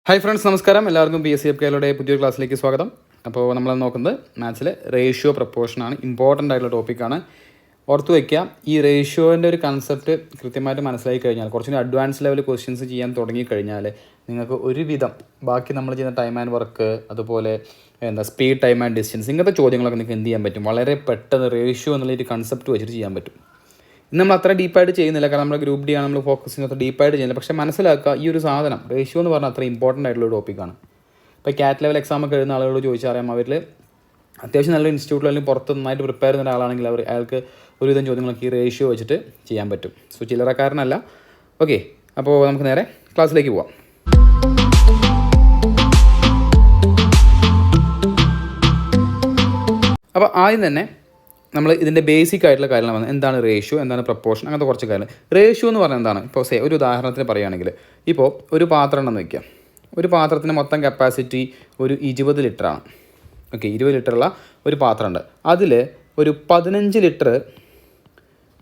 Hi friends, നമസ്കാരം. എല്ലാവർക്കും P S C F കെയിലൂടെ പുതിയൊരു ക്ലാസ്സിലേക്ക് സ്വാഗതം. അപ്പോൾ നമ്മൾ നോക്കുന്നത് മാത്സിൽ റേഷ്യോ പ്രപ്പോർഷനാണ്. ഇമ്പോർട്ടൻ്റ് ആയിട്ടുള്ള ടോപ്പിക്കാണ്. ഓർത്ത് വയ്ക്കുക, ഈ റേഷ്യോൻ്റെ ഒരു കൺസെപ്റ്റ് കൃത്യമായിട്ട് മനസ്സിലാക്കി കഴിഞ്ഞാൽ, കുറച്ചുകൂടി അഡ്വാൻസ് ലെവൽ ക്വസ്റ്റ്യൻസ് ചെയ്യാൻ തുടങ്ങിക്കഴിഞ്ഞാൽ നിങ്ങൾക്ക് ഒരുവിധം ബാക്കി നമ്മൾ ചെയ്യുന്ന ടൈം ആൻഡ് വർക്ക്, അതുപോലെ സ്പീഡ്, ടൈം ആൻഡ് ഡിസ്റ്റൻസ്, ഇങ്ങനത്തെ ചോദ്യങ്ങളൊക്കെ നിങ്ങൾക്ക് എന്ത് ചെയ്യാൻ പറ്റും, വളരെ പെട്ടെന്ന് റേഷ്യോ എന്നുള്ള ഒരു കൺസെപ്റ്റ് വെച്ചിട്ട് ചെയ്യാൻ പറ്റും. ഇന്ന് നമ്മൾ അത്ര ഡീപ്പായിട്ട് ചെയ്യുന്നില്ല, കാരണം നമ്മുടെ ഗ്രൂപ്പ് ഡി ആണ് നമ്മൾ ഫോക്കസ് ചെയ്യുന്നത്, അത്ര ഡീപ്പായിട്ട് ചെയ്യുന്നില്ല. പക്ഷേ മനസ്സിലാക്കുക, ഈ ഒരു സാധനം റേഷ്യോ എന്ന് പറഞ്ഞാൽ അത്ര ഇമ്പോർട്ടൻ്റ് ആയിട്ടുള്ള ഒരു ടോപ്പിക്കാണ്. ഇപ്പോൾ കാറ്റ് ലെവൽ എക്സാം ഒക്കെ എഴുതുന്ന ആളുകളോട് ചോദിച്ചാൽ അറിയാം, അവരിൽ അത്യാവശ്യം നല്ല ഇൻസ്റ്റിറ്റ്യൂട്ടിൽ അല്ലെങ്കിൽ പുറത്ത് നന്നായിട്ട് പ്രിപ്പയർ ചെയ്യുന്ന ഒരാളാണെങ്കിൽ അയാൾക്ക് ഒരുവിധം ചോദ്യങ്ങളൊക്കെ ഈ റേഷ്യോ വെച്ചിട്ട് ചെയ്യാൻ പറ്റും. സോ ചില്ലറക്കാരനല്ല. ഓക്കെ, അപ്പോൾ നമുക്ക് നേരെ ക്ലാസ്സിലേക്ക് പോവാം. അപ്പോൾ ആദ്യം തന്നെ നമ്മൾ ഇതിൻ്റെ ബേസിക് ആയിട്ടുള്ള കാര്യങ്ങൾ വന്നത് എന്താണ് റേഷ്യോ, എന്താണ് പ്രപ്പോർഷൻ, അങ്ങനത്തെ കുറച്ച് കാര്യങ്ങൾ. റേഷ്യോ എന്ന് പറഞ്ഞാൽ എന്താണ്? ഇപ്പോൾ ഒരു ഉദാഹരണത്തിന് പറയുകയാണെങ്കിൽ, ഇപ്പോൾ ഒരു പാത്രം ഉണ്ടെന്ന് വയ്ക്കുക. ഒരു പാത്രത്തിന് മൊത്തം കപ്പാസിറ്റി ഒരു 20 ലിറ്ററാണ്. ഓക്കെ, 20 ലിറ്ററുള്ള ഒരു പാത്രമുണ്ട്. അതിൽ ഒരു 15 ലിറ്റർ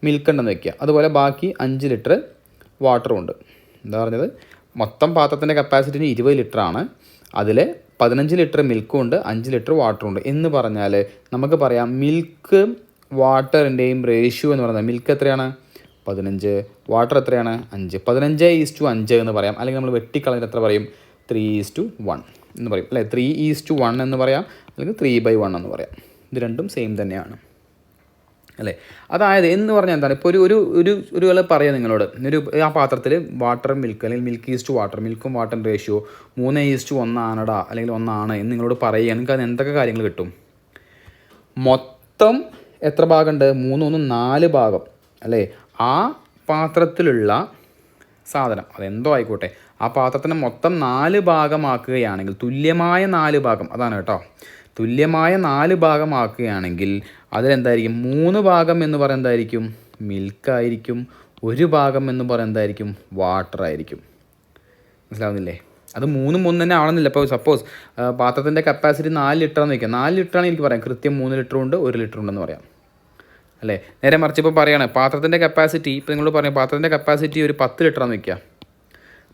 മിൽക്ക് ഉണ്ടെന്ന് വയ്ക്കുക. അതുപോലെ ബാക്കി 5 ലിറ്റർ വാട്ടറും ഉണ്ട്. എന്താ പറഞ്ഞത്? മൊത്തം പാത്രത്തിൻ്റെ കപ്പാസിറ്റിന് 20 ലിറ്ററാണ്. അതിൽ 15 ലിറ്റർ മിൽക്കും ഉണ്ട്, 5 ലിറ്റർ വാട്ടറും ഉണ്ട് എന്ന് പറഞ്ഞാൽ നമുക്ക് പറയാം മിൽക്ക് വാട്ടറിൻ്റെയും റേഷ്യോ എന്ന് പറയുന്നത്, മിൽക്ക് എത്രയാണ്? 15, വാട്ടർ എത്രയാണ്? 5. 15:5 എന്ന് പറയാം. അല്ലെങ്കിൽ നമ്മൾ വെട്ടിക്കളഞ്ഞിട്ട് എത്ര പറയും? 3:1 എന്ന് പറയും, അല്ലേ? 3:1 എന്ന് പറയാം, അല്ലെങ്കിൽ 3/1 എന്ന് പറയാം. ഇത് രണ്ടും സെയിം തന്നെയാണ്, അല്ലേ? അതായത് എന്ന് പറഞ്ഞാൽ എന്താണ്? ഇപ്പോൾ ഒരു വേള പറയാം നിങ്ങളോട്, ആ പാത്രത്തിൽ വാട്ടർ മിൽക്ക്, അല്ലെങ്കിൽ മിൽക്ക് ഈസ്റ്റ് വാട്ടർ, മിൽക്കും വാട്ടറും റേഷ്യോ 3:1 ആണടാ, അല്ലെങ്കിൽ 1 ആണ് എന്ന് നിങ്ങളോട് പറയുക. നിങ്ങൾക്ക് അത് എന്തൊക്കെ കാര്യങ്ങൾ കിട്ടും? മൊത്തം എത്ര ഭാഗമുണ്ട്? 3, 1, 4 ഭാഗം, അല്ലേ? ആ പാത്രത്തിലുള്ള സാധനം അതെന്തോ ആയിക്കോട്ടെ, ആ പാത്രത്തിന് മൊത്തം 4 ഭാഗമാക്കുകയാണെങ്കിൽ, തുല്യമായ 4 ഭാഗം, അതാണ് കേട്ടോ, തുല്യമായ 4 ഭാഗമാക്കുകയാണെങ്കിൽ അതിലെന്തായിരിക്കും? 3 ഭാഗം എന്ന് പറയുന്നത് എന്തായിരിക്കും? മിൽക്കായിരിക്കും. 1 ഭാഗം എന്ന് പറയുന്നത് എന്തായിരിക്കും? വാട്ടർ ആയിരിക്കും. മനസ്സിലാവുന്നില്ലേ? അത് 3 തന്നെ ആവണമെന്നില്ല. ഇപ്പോൾ സപ്പോസ് പാത്രത്തിൻ്റെ കപ്പാസിറ്റി 4 ലിറ്ററാന്ന് വയ്ക്കുക. 4 ലിറ്ററാണ് എനിക്ക് പറയാം, കൃത്യം 3 ലിറ്ററും ഉണ്ട്, 1 ലിറ്റർ ഉണ്ടെന്ന് പറയാം, അല്ലേ? നേരെ മറിച്ച് ഇപ്പോൾ പറയുകയാണ് പാത്രത്തിൻ്റെ കപ്പാസിറ്റി, ഇപ്പോൾ നിങ്ങൾ പറയും പാത്രത്തിൻ്റെ കപ്പാസിറ്റി ഒരു 10 ലിറ്ററാന്ന് വയ്ക്കുക.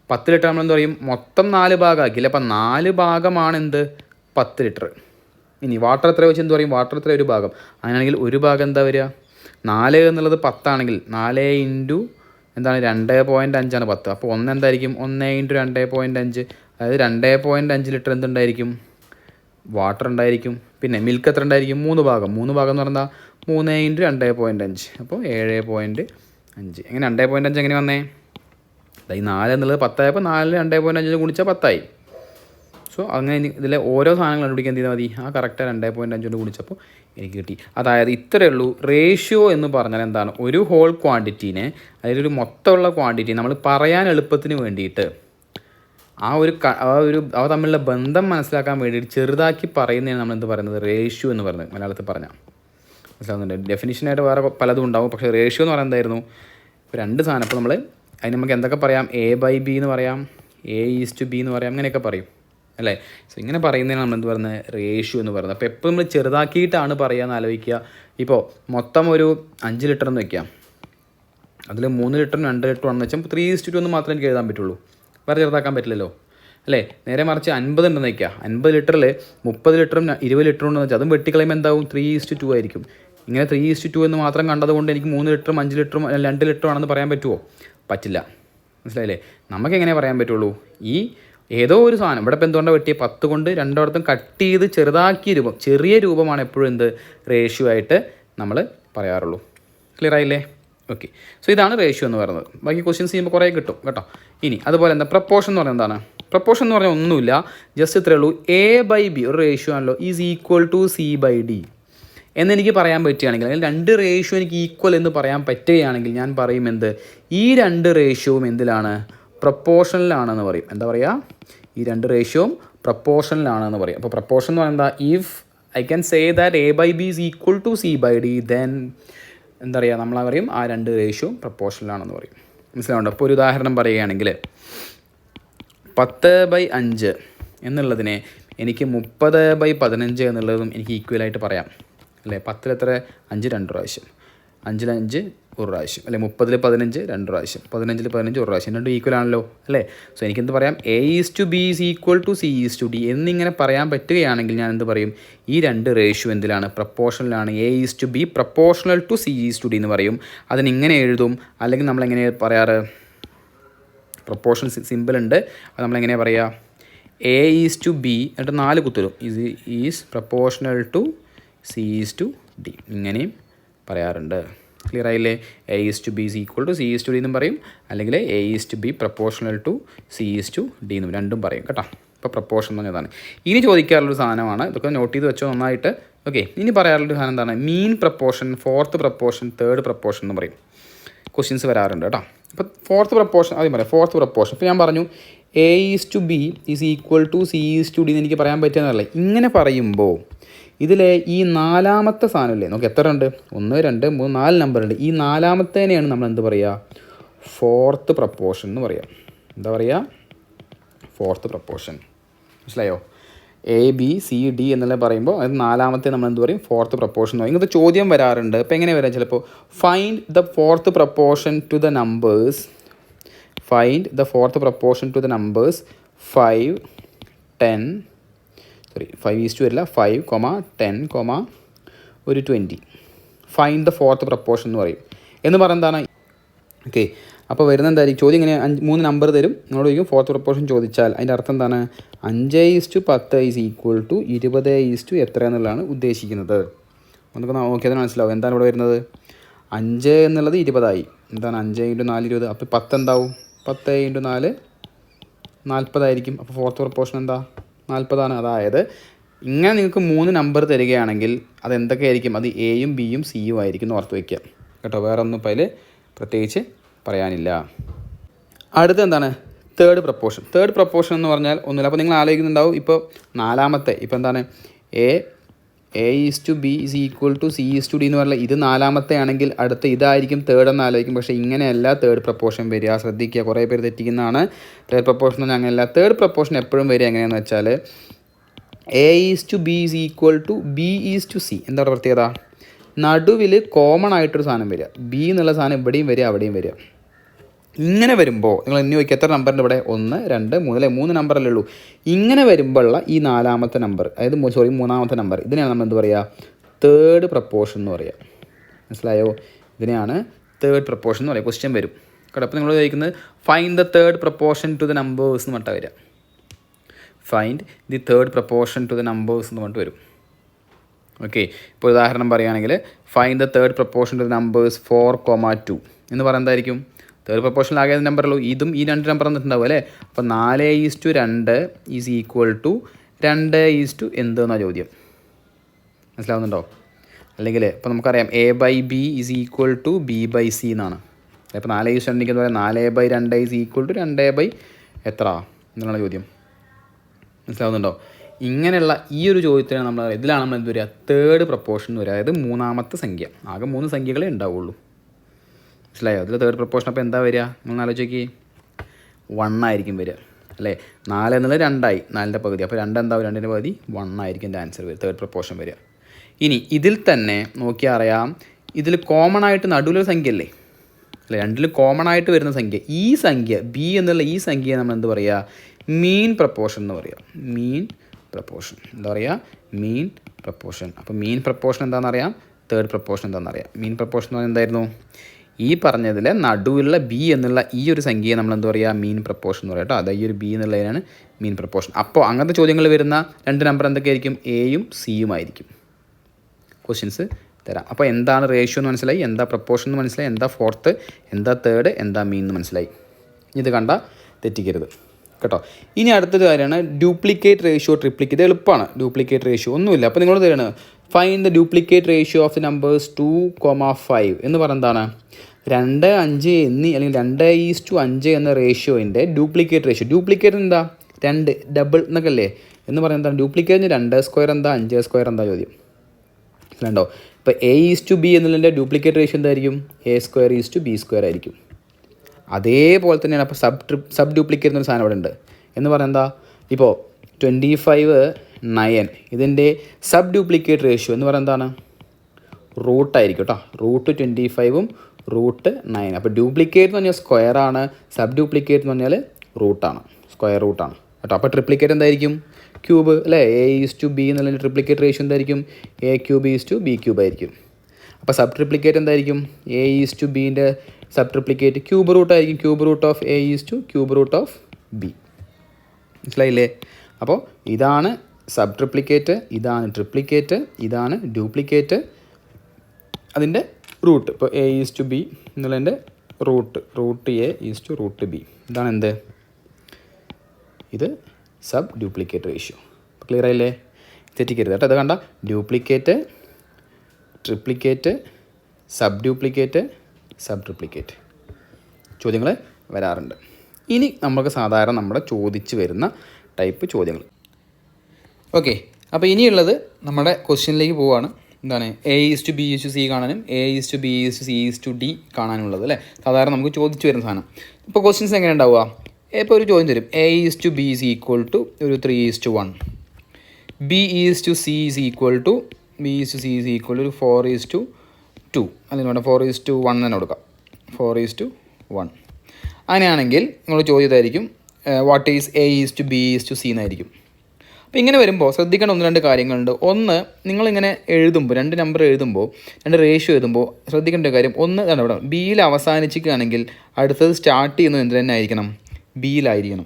10 ലിറ്റർ നമ്മൾ എന്താ പറയും? മൊത്തം 4 ഭാഗമാക്കിയില്ല. അപ്പം 4 ഭാഗമാണ് എന്ത്? 10 ലിറ്റർ. ഇനി വാട്ടർ എത്ര വെച്ച് എന്ത് പറയും? വാട്ടർ എത്ര? 1 ഭാഗം. അങ്ങനെയാണെങ്കിൽ 1 ഭാഗം എന്താ വരിക? 4 എന്നുള്ളത് 10 ആണെങ്കിൽ 4 ഇൻറ്റു എന്താണ്? 2.5 10. അപ്പോൾ 1 എന്തായിരിക്കും? 1 ഇൻറ്റു 2.5, അതായത് 2.5 ലിറ്റർ എന്തുണ്ടായിരിക്കും? വാട്ടർ ഉണ്ടായിരിക്കും. പിന്നെ മിൽക്ക് എത്ര ഉണ്ടായിരിക്കും? 3 ഭാഗം. 3 ഭാഗം എന്ന് പറഞ്ഞാൽ 3 ഇൻറ്റു 2.5, അപ്പോൾ 7.5. എങ്ങനെ 2.5 എങ്ങനെ വന്നേ? ഈ 4 എന്നുള്ളത് 10 ആയപ്പോൾ 4 2.5 ഗുണിച്ചാൽ 10 ആയി. സോ അങ്ങനെ ഇതിലെ ഓരോ സാധനങ്ങൾ കണ്ടുപിടിക്കാൻ എന്ത് ചെയ്താൽ മതി? ആ കറക്റ്റ് 2.5 കൊണ്ട് ഗുണിച്ചപ്പോൾ എനിക്ക് കിട്ടി. അതായത് ഇത്രയേ ഉള്ളൂ. റേഷ്യോ എന്ന് പറഞ്ഞാൽ എന്താണ്? ഒരു ഹോൾ ക്വാണ്ടിറ്റീനെ, അതായത് ഒരു മൊത്തമുള്ള ക്വാണ്ടിറ്റി നമ്മൾ പറയാൻ എളുപ്പത്തിന് വേണ്ടിയിട്ട് അവ തമ്മിലുള്ള ബന്ധം മനസ്സിലാക്കാൻ വേണ്ടിയിട്ട് ചെറുതാക്കി പറയുന്നതാണ് നമ്മൾ എന്ത് പറയുന്നത്? റേഷ്യോ എന്ന് പറയുന്നത്. മലയാളത്തിൽ പറഞ്ഞാൽ മനസ്സിലാവുന്നുണ്ട്. ഡെഫിനിഷനായിട്ട് വേറെ പലതും ഉണ്ടാവും, പക്ഷേ റേഷ്യോ എന്ന് പറയുന്നത് എന്തായിരുന്നു? ഇപ്പോൾ 2 സാധനം, ഇപ്പോൾ നമ്മൾ അതിന് നമുക്ക് എന്തൊക്കെ പറയാം? A/B എന്ന് പറയാം, A:B എന്ന് പറയാം, അങ്ങനെയൊക്കെ പറയും, അല്ലേ? സോ ഇങ്ങനെ പറയുന്നതിനാണ് നമ്മൾ എന്ത് പറയുന്നത്? റേഷ്യോ എന്ന് പറയുന്നത്. അപ്പോൾ എപ്പോൾ നമ്മൾ ചെറുതാക്കിയിട്ടാണ് പറയുകയെന്ന് ആലോചിക്കുക. ഇപ്പോൾ മൊത്തം ഒരു 5 ലിറ്റർ എന്ന് വയ്ക്കാം. അതിൽ 3 ലിറ്ററും 2 ലിറ്ററും ആണെന്ന് വെച്ചാൽ 3:2 മാത്രമേ എനിക്ക് എഴുതാൻ പറ്റുള്ളൂ, വേറെ ചെറുതാക്കാൻ പറ്റില്ലല്ലോ, അല്ലേ? നേരെ മറിച്ച് 50 ഉണ്ടെന്ന് വയ്ക്കുക. 50 ലിറ്ററിൽ 30 ലിറ്ററും 20 ലിറ്ററും ഉണ്ടെന്ന് വെച്ചാൽ അതും വെട്ടിക്കളയുമ്പോൾ എന്താവും? 3:2 ആയിരിക്കും. ഇങ്ങനെ 3:2 എന്ന് മാത്രം കണ്ടതുകൊണ്ട് എനിക്ക് 3 ലിറ്ററും 5 ലിറ്ററും 2 ലിറ്ററും ആണെന്ന് പറയാൻ പറ്റുമോ? പറ്റില്ല. മനസ്സിലായില്ലേ? നമുക്കെങ്ങനെ പറയാൻ പറ്റുള്ളൂ? ഈ ഏതോ ഒരു സാധനം ഇവിടെ ഇപ്പോൾ എന്തുകൊണ്ടാണ് വെട്ടിയ? 10 കൊണ്ട് രണ്ടിടത്തും കട്ട് ചെയ്ത് ചെറുതാക്കിയ രൂപം, ചെറിയ രൂപമാണ് എപ്പോഴും എന്ത്? റേഷ്യോ ആയിട്ട് നമ്മൾ പറയാറുള്ളൂ. ക്ലിയർ ആയില്ലേ? ഓക്കെ. സോ ഇതാണ് റേഷ്യോ എന്ന് പറയുന്നത്. ബാക്കി ക്വസ്റ്റ്യൻസ് ചെയ്യുമ്പോൾ കുറേ കിട്ടും കേട്ടോ. ഇനി അതുപോലെ എന്താ പ്രപ്പോർഷൻ എന്ന് പറയുന്നത്? എന്താണ് പ്രപ്പോർഷൻ എന്ന് പറഞ്ഞാൽ? ഒന്നുമില്ല, ജസ്റ്റ് ഇത്രയേ ഉള്ളൂ. A/B ഒരു റേഷ്യോ ആണല്ലോ, ഈസ് ഈക്വൽ ടു C/D എന്നെനിക്ക് പറയാൻ പറ്റുകയാണെങ്കിൽ, അല്ലെങ്കിൽ 2 റേഷ്യോ എനിക്ക് ഈക്വൽ എന്ന് പറയാൻ പറ്റുകയാണെങ്കിൽ ഞാൻ പറയും എന്ത്? ഈ 2 റേഷ്യോവും എന്തിലാണ്? പ്രപ്പോർഷനിലാണെന്ന് പറയും. എന്താ പറയുക? ഈ 2 റേഷ്യോവും പ്രപ്പോർഷനിലാണെന്ന് പറയും. അപ്പോൾ പ്രപ്പോർഷൻ എന്ന് പറയുന്നത്, if I can say that A/B is equal to C/D, then എന്താ പറയുക? നമ്മൾ പറയും ആ 2 റേഷ്യോ പ്രപ്പോർഷനിലാണെന്ന് പറയും. മനസ്സിലാവുന്നുണ്ടോ? അപ്പോൾ ഒരു ഉദാഹരണം പറയുകയാണെങ്കിൽ 10/5 എന്നുള്ളതിനെ എനിക്ക് 30/15 എന്നുള്ളതും എനിക്ക് ഈക്വലായിട്ട് പറയാം, അല്ലേ? 10 എത്ര? 5 2 പ്രാവശ്യം. 5-ൽ 5 ഒരു പ്രാവശ്യം, അല്ലെ 30-ൽ 15 2 പ്രാവശ്യം, 15-ൽ 15 ഒരു പ്രാവശ്യം, രണ്ടും ഈക്വൽ ആണല്ലോ അല്ലേ. സോ എനിക്കെന്ത് പറയാം, A:B = C:D എന്നിങ്ങനെ പറയാൻ പറ്റുകയാണെങ്കിൽ ഞാൻ എന്ത് പറയും, ഈ രണ്ട് റേഷ്യോ എന്തിലാണ്, പ്രപ്പോർഷനിലാണ്. A:B പ്രപ്പോർഷണൽ ടു C:D എന്ന് പറയും. അതിനിങ്ങനെ എഴുതും. അല്ലെങ്കിൽ നമ്മളെങ്ങനെ പറയാറ്, പ്രപ്പോർഷൻ സിമ്പിൾ ഉണ്ട്, അത് നമ്മളെങ്ങനെ പറയുക, A:B എന്നിട്ട് 4 കുത്തരും, ഈസ് പ്രപ്പോർഷണൽ ടു C:D ഇങ്ങനെയും പറയാറുണ്ട്. ക്ലിയർ ആയില്ലേ. A:B = C:D എന്നും പറയും, അല്ലെങ്കിൽ A:B പ്രപ്പോർഷണൽ ടു C:D എന്നും രണ്ടും പറയും കേട്ടോ. ഇപ്പോൾ പ്രപ്പോർഷൻ എന്ന് പറഞ്ഞതാണ്. ഇനി ചോദിക്കാറുള്ളൊരു സാധനമാണ്, ഇതൊക്കെ നോട്ട് ചെയ്ത് വെച്ചോ നന്നായിട്ട്. ഓക്കെ, ഇനി പറയാറുള്ളൊരു സാധനം എന്താണ്, mean proportion, fourth proportion, third proportion എന്ന് പറയും. ക്വസ്റ്റ്യൻസ് വരാറുണ്ട് കേട്ടോ. അപ്പോൾ ഫോർത്ത് പ്രപ്പോർഷൻ ആദ്യം പറയാം. ഫോർത്ത് പ്രപ്പോർഷൻ ഇപ്പോൾ ഞാൻ പറഞ്ഞു A:B = C:D എന്ന് എനിക്ക് പറയാൻ പറ്റുന്നതല്ല. ഇങ്ങനെ പറയുമ്പോൾ ഇതിലെ ഈ നാലാമത്തെ സാധനമില്ലേ, നമുക്ക് എത്ര ഉണ്ട്, 1 2 3 4 നമ്പറുണ്ട്. ഈ നാലാമത്തേനെയാണ് നമ്മൾ എന്ത് പറയുക, ഫോർത്ത് പ്രപ്പോർഷൻ എന്ന് പറയുക. എന്താ പറയുക, ഫോർത്ത് പ്രപ്പോർഷൻ. മനസ്സിലായോ. ABCD എന്നെല്ലാം പറയുമ്പോൾ അത് നാലാമത്തെ നമ്മൾ എന്ത് പറയും, ഫോർത്ത് പ്രപ്പോർഷൻ എന്ന് പറയും. ഇങ്ങനത്തെ ചോദ്യം വരാറുണ്ട്. ഇപ്പോൾ എങ്ങനെ വരാം, ചിലപ്പോൾ find the fourth proportion to the numbers, find the fourth proportion to the numbers 5 10 5 വരില്ല, 5, 10, ഒരു 20. ഫൈൻഡ് ദ ഫോർത്ത് പ്രപ്പോർഷൻ എന്ന് പറയും. എന്ന് പറയുന്നത് എന്താണ്, ഓക്കെ. അപ്പോൾ വരുന്ന എന്തായിരിക്കും ചോദ്യം, ഇങ്ങനെ 3 നമ്പർ തരും, നിങ്ങളോട് ചോദിക്കും ഫോർത്ത് പ്രപ്പോർഷൻ ചോദിച്ചാൽ അതിൻ്റെ അർത്ഥം എന്താണ്, 5:10 = 20 എത്ര എന്നുള്ളതാണ് ഉദ്ദേശിക്കുന്നത്. നമുക്ക് നോക്കിയതിന് മനസ്സിലാവും എന്താണ് ഇവിടെ വരുന്നത്. 5 എന്നുള്ളത് 20 എന്താണ്, 5 × 4 20. അപ്പോൾ 10 എന്താവും, 10 × 4 40 അപ്പോൾ ഫോർത്ത് പ്രപ്പോർഷൻ എന്താ, 40. അതായത് ഇങ്ങനെ നിങ്ങൾക്ക് 3 നമ്പർ തരികയാണെങ്കിൽ അതെന്തൊക്കെ ആയിരിക്കും, അത് Aയും Bയും Cയും ആയിരിക്കും എന്ന് ഓർത്ത് വയ്ക്കുക കേട്ടോ. വേറെ ഒന്നും ഇപ്പോൾ അതിൽ പ്രത്യേകിച്ച് പറയാനില്ല. അടുത്ത എന്താണ്, തേർഡ് പ്രപ്പോർഷൻ. തേർഡ് പ്രപ്പോർഷൻ എന്ന് പറഞ്ഞാൽ ഒന്നുമില്ല. അപ്പോൾ നിങ്ങൾ ആലോചിക്കുന്നുണ്ടാവും, ഇപ്പോൾ നാലാമത്തെ ഇപ്പോൾ എന്താണ്, A:B = C:D എന്ന് പറഞ്ഞാൽ ഇത് നാലാമത്തെ ആണെങ്കിൽ അടുത്ത ഇതായിരിക്കും തേർഡ് എന്ന് ആലോചിക്കും. പക്ഷേ ഇങ്ങനെയല്ല തേർഡ് പ്രപ്പോർഷൻ വരിക. ശ്രദ്ധിക്കുക, കുറേ പേര് തെറ്റിക്കുന്നതാണ്. തേർഡ് പ്രപ്പോർഷൻ എന്ന് പറഞ്ഞാൽ അങ്ങനെയല്ല. തേർഡ് പ്രപ്പോർഷൻ എപ്പോഴും വരിക എങ്ങനെയാണെന്ന് വെച്ചാൽ A:B = B:C. എന്താണ് പ്രത്യേകത, നടുവിൽ കോമൺ ആയിട്ടൊരു സാധനം വരിക. B എന്നുള്ള സാധനം ഇവിടെയും വരിക അവിടെയും വരിക. ഇങ്ങനെ വരുമ്പോൾ നിങ്ങൾ ഇനി നോക്കി എത്ര നമ്പറിൻ്റെ ഇവിടെ 1 2 3 3 നമ്പറല്ലേ ഉള്ളൂ. ഇങ്ങനെ വരുമ്പോഴുള്ള ഈ നാലാമത്തെ നമ്പർ, അതായത് മൂന്നാമത്തെ നമ്പർ, ഇതിനെയാണ് നമ്മൾ എന്ത് പറയുക, തേർഡ് പ്രപ്പോർഷൻ എന്ന് പറയുക. മനസ്സിലായോ. ഇതിനെയാണ് തേർഡ് പ്രപ്പോർഷൻ എന്ന് പറയുക. ക്വസ്റ്റ്യൻ വരും കേട്ടോ. അപ്പോൾ നിങ്ങൾ ചോദിക്കുന്നത് find the third proportion to the numbers എന്ന് പറഞ്ഞിട്ട് വരിക. Find the third proportion to the numbers എന്ന് പറഞ്ഞിട്ട് വരും. ഓക്കെ, ഇപ്പോൾ ഉദാഹരണം പറയുകയാണെങ്കിൽ find the third proportion to the numbers 4, 2 എന്ന് പറയുന്നതായിരിക്കും തേർഡ് പ്രപ്പോർഷനിൽ ആകെ നമ്പറുള്ളൂ. ഇതും ഈ 2 നമ്പർ തന്നിട്ടുണ്ടാവും അല്ലേ. അപ്പോൾ 4:2 = 2 എന്തെന്നാണ് ചോദ്യം. മനസ്സിലാവുന്നുണ്ടോ. അല്ലെങ്കിൽ ഇപ്പോൾ നമുക്കറിയാം A/B = B/C എന്നാണ്. അപ്പോൾ 4:2 എന്ന് പറയാം, 4/2 = 2 എത്ര എന്നുള്ള ചോദ്യം. മനസ്സിലാവുന്നുണ്ടോ. ഇങ്ങനെയുള്ള ഈ ഒരു ചോദ്യത്തിനാണ് നമ്മൾ, ഇതിലാണ് നമ്മൾ എന്ത് വരിക, തേർഡ് പ്രപ്പോർഷൻ എന്ന് വരിക. അതായത് മൂന്നാമത്തെ സംഖ്യ. ആകെ 3 സംഖ്യകളേ ഉണ്ടാവുള്ളൂ. മനസ്സിലായോ. അതിൽ തേർഡ് പ്രപ്പോർഷൻ അപ്പോൾ എന്താ വരിക, നിങ്ങൾ ആലോചിക്ക്, 1 ആയിരിക്കും വരിക അല്ലേ. 4 എന്നുള്ളത് 2 ആയി, 4ൻ്റെ പകുതി. അപ്പോൾ 2 എന്താവും, 2ൻ്റെ പകുതി 1 ആയിരിക്കും എൻ്റെ ആൻസർ വരിക, തേർഡ് പ്രപ്പോർഷൻ വരിക. ഇനി ഇതിൽ തന്നെ നോക്കിയാൽ അറിയാം, ഇതിൽ കോമൺ ആയിട്ട് നടുവിലൊരു സംഖ്യ അല്ലേ അല്ലേ, 2ൽ കോമൺ ആയിട്ട് വരുന്ന സംഖ്യ, ഈ സംഖ്യ B എന്നുള്ള ഈ സംഖ്യയെ നമ്മൾ എന്ത് പറയുക, മീൻ പ്രപ്പോർഷൻ എന്ന് പറയുക. മീൻ പ്രപ്പോർഷൻ എന്താ പറയുക, മീൻ പ്രപ്പോർഷൻ. അപ്പോൾ മീൻ പ്രപ്പോർഷൻ എന്താണെന്നറിയാം, തേർഡ് പ്രപ്പോർഷൻ എന്താണെന്നറിയാം. മീൻ പ്രപ്പോർഷൻ എന്ന് പറഞ്ഞാൽ എന്തായിരുന്നു, ഈ പറഞ്ഞതിൽ നടുവിലുള്ള B എന്നുള്ള ഈ ഒരു സംഖ്യയെ നമ്മൾ എന്താ പറയുക, മീൻ പ്രപ്പോർഷൻ എന്ന് പറയാം കേട്ടോ. അതായത് ഈ ഒരു B എന്നുള്ളതിനാണ് മീൻ പ്രപ്പോർഷൻ. അപ്പോൾ അങ്ങനത്തെ ചോദ്യങ്ങൾ വരുന്ന 2 നമ്പർ എന്തൊക്കെയായിരിക്കും, Aയും Cയും ആയിരിക്കും. ക്വസ്റ്റ്യൻസ് തരാം. അപ്പോൾ എന്താണ് റേഷ്യോ എന്ന് മനസ്സിലായി, എന്താ പ്രപ്പോർഷൻ എന്ന് മനസ്സിലായി, എന്താ ഫോർത്ത്, എന്താ തേർഡ്, എന്താ മീൻ എന്ന് മനസ്സിലായി. ഇത് കണ്ട തെറ്റിക്കരുത് കേട്ടോ. ഇനി അടുത്തൊരു കാര്യമാണ് ഡ്യൂപ്ലിക്കേറ്റ് റേഷ്യോ, ട്രിപ്ലിക്കേറ്റ്. ഇത് എളുപ്പമാണ്. ഡ്യൂപ്ലിക്കേറ്റ് റേഷ്യോ ഒന്നുമില്ല. അപ്പോൾ നിങ്ങൾ തരുന്നത് find the duplicate ratio of the numbers 2, 5 എന്ന് പറയുന്നത് എന്താണ്, 2, 5 എന്നീ അല്ലെങ്കിൽ 2:5 എന്ന റേഷ്യോൻ്റെ ഡ്യൂപ്ലിക്കേറ്റ് റേഷ്യോ. ഡ്യൂപ്ലിക്കേറ്റ് എന്താ, 2 ഡബിൾ എന്നൊക്കെ അല്ലേ എന്ന് പറയുന്നത്. എന്താണ് ഡ്യൂപ്ലിക്കേറ്റിന് 2² എന്താ, 5² എന്താ ചോദ്യം. അല്ലണ്ടോ. ഇപ്പോൾ A:B എന്നുള്ളതിൻ്റെ ഡ്യൂപ്ലിക്കേറ്റ് റേഷ്യോ എന്തായിരിക്കും, A² B² ആയിരിക്കും. അതേപോലെ തന്നെയാണ് അപ്പോൾ സബ് ഡ്യൂപ്ലിക്കേറ്റ് എന്നൊരു സാധനം ഇവിടെ ഉണ്ട്. എന്ന് പറയുന്നത് എന്താ, ഇപ്പോൾ 25, 9 ഇതിൻ്റെ സബ് ഡ്യൂപ്ലിക്കേറ്റ് റേഷ്യോ എന്ന് പറയുന്നത് എന്താണ്, റൂട്ടായിരിക്കും കേട്ടോ. √25ഉം √9. അപ്പോൾ ഡ്യൂപ്ലിക്കേറ്റ് എന്ന് പറഞ്ഞാൽ സ്ക്വയറാണ്, സബ് ഡ്യൂപ്ലിക്കേറ്റ് എന്ന് പറഞ്ഞാൽ റൂട്ടാണ്, സ്ക്വയർ റൂട്ടാണ് കേട്ടോ. അപ്പോൾ ട്രിപ്ലിക്കേറ്റ് എന്തായിരിക്കും? ക്യൂബ് അല്ലേ. A:B എന്നുള്ള ട്രിപ്ലിക്കേറ്റ് റേഷ്യോ എന്തായിരിക്കും? A³ ആയിരിക്കും. അപ്പോൾ സബ് ട്രിപ്ലിക്കേറ്റ് എന്തായിരിക്കും? A:B sub triplicate cube റൂട്ടായിരിക്കും. ⁵ മനസ്സിലായില്ലേ? അപ്പോൾ ഇതാണ് സബ് ട്രിപ്ലിക്കേറ്റ്, ഇതാണ് ട്രിപ്ലിക്കേറ്റ്, ഇതാണ് ഡ്യൂപ്ലിക്കേറ്റ്, അതിൻ്റെ റൂട്ട്. ഇപ്പോൾ A:B എന്നുള്ളതിൻ്റെ റൂട്ട് A:√B. ഇതാണ് എന്ത്? ഇത് സബ് ഡ്യൂപ്ലിക്കേറ്റ് റേഷ്യോ. ക്ലിയർ ആയില്ലേ? തെറ്റിക്കരുത് കേട്ടോ. ഇത് കണ്ട duplicate, triplicate, sub duplicate, sub triplicate ചോദ്യങ്ങൾ വരാറുണ്ട്. ഇനി നമുക്ക് സാധാരണ നമ്മുടെ ചോദിച്ച് വരുന്ന ടൈപ്പ് ചോദ്യങ്ങൾ. ഓക്കെ, അപ്പോൾ ഇനിയുള്ളത് നമ്മുടെ ക്വസ്റ്റ്യനിലേക്ക് പോവുകയാണ്. എന്താണ്? A:B:C കാണാനും A:B:C:D കാണാനുള്ളത് അല്ലേ. സാധാരണ നമുക്ക് ചോദിച്ചു വരുന്ന സാധനം. ഇപ്പോൾ ക്വസ്റ്റ്യൻസ് എങ്ങനെ ഉണ്ടാവുക? ഇപ്പോൾ ഒരു ചോദ്യം തരും. A:B = ഒരു 3:1, B:C = ഒരു 4:2, അതിന് വേണ്ട 4:1 തന്നെ കൊടുക്കാം, 4:1. അങ്ങനെയാണെങ്കിൽ നിങ്ങൾ ചോദ്യത്തായിരിക്കും വാട്ട് ഈസ് A:B:C എന്നായിരിക്കും. അപ്പോൾ ഇങ്ങനെ വരുമ്പോൾ ശ്രദ്ധിക്കേണ്ട 1-2 കാര്യങ്ങളുണ്ട്. ഒന്ന്, നിങ്ങളിങ്ങനെ എഴുതുമ്പോൾ 2 നമ്പർ എഴുതുമ്പോൾ, 2 റേഷ്യോ എഴുതുമ്പോൾ ശ്രദ്ധിക്കേണ്ട കാര്യം, ഒന്ന് ഇവിടെ ബിയിൽ അവസാനിച്ചിരിക്കുകയാണെങ്കിൽ അടുത്തത് സ്റ്റാർട്ട് ചെയ്യുന്നത് എന്ത് തന്നെ ആയിരിക്കണം? ബിയിലായിരിക്കണം.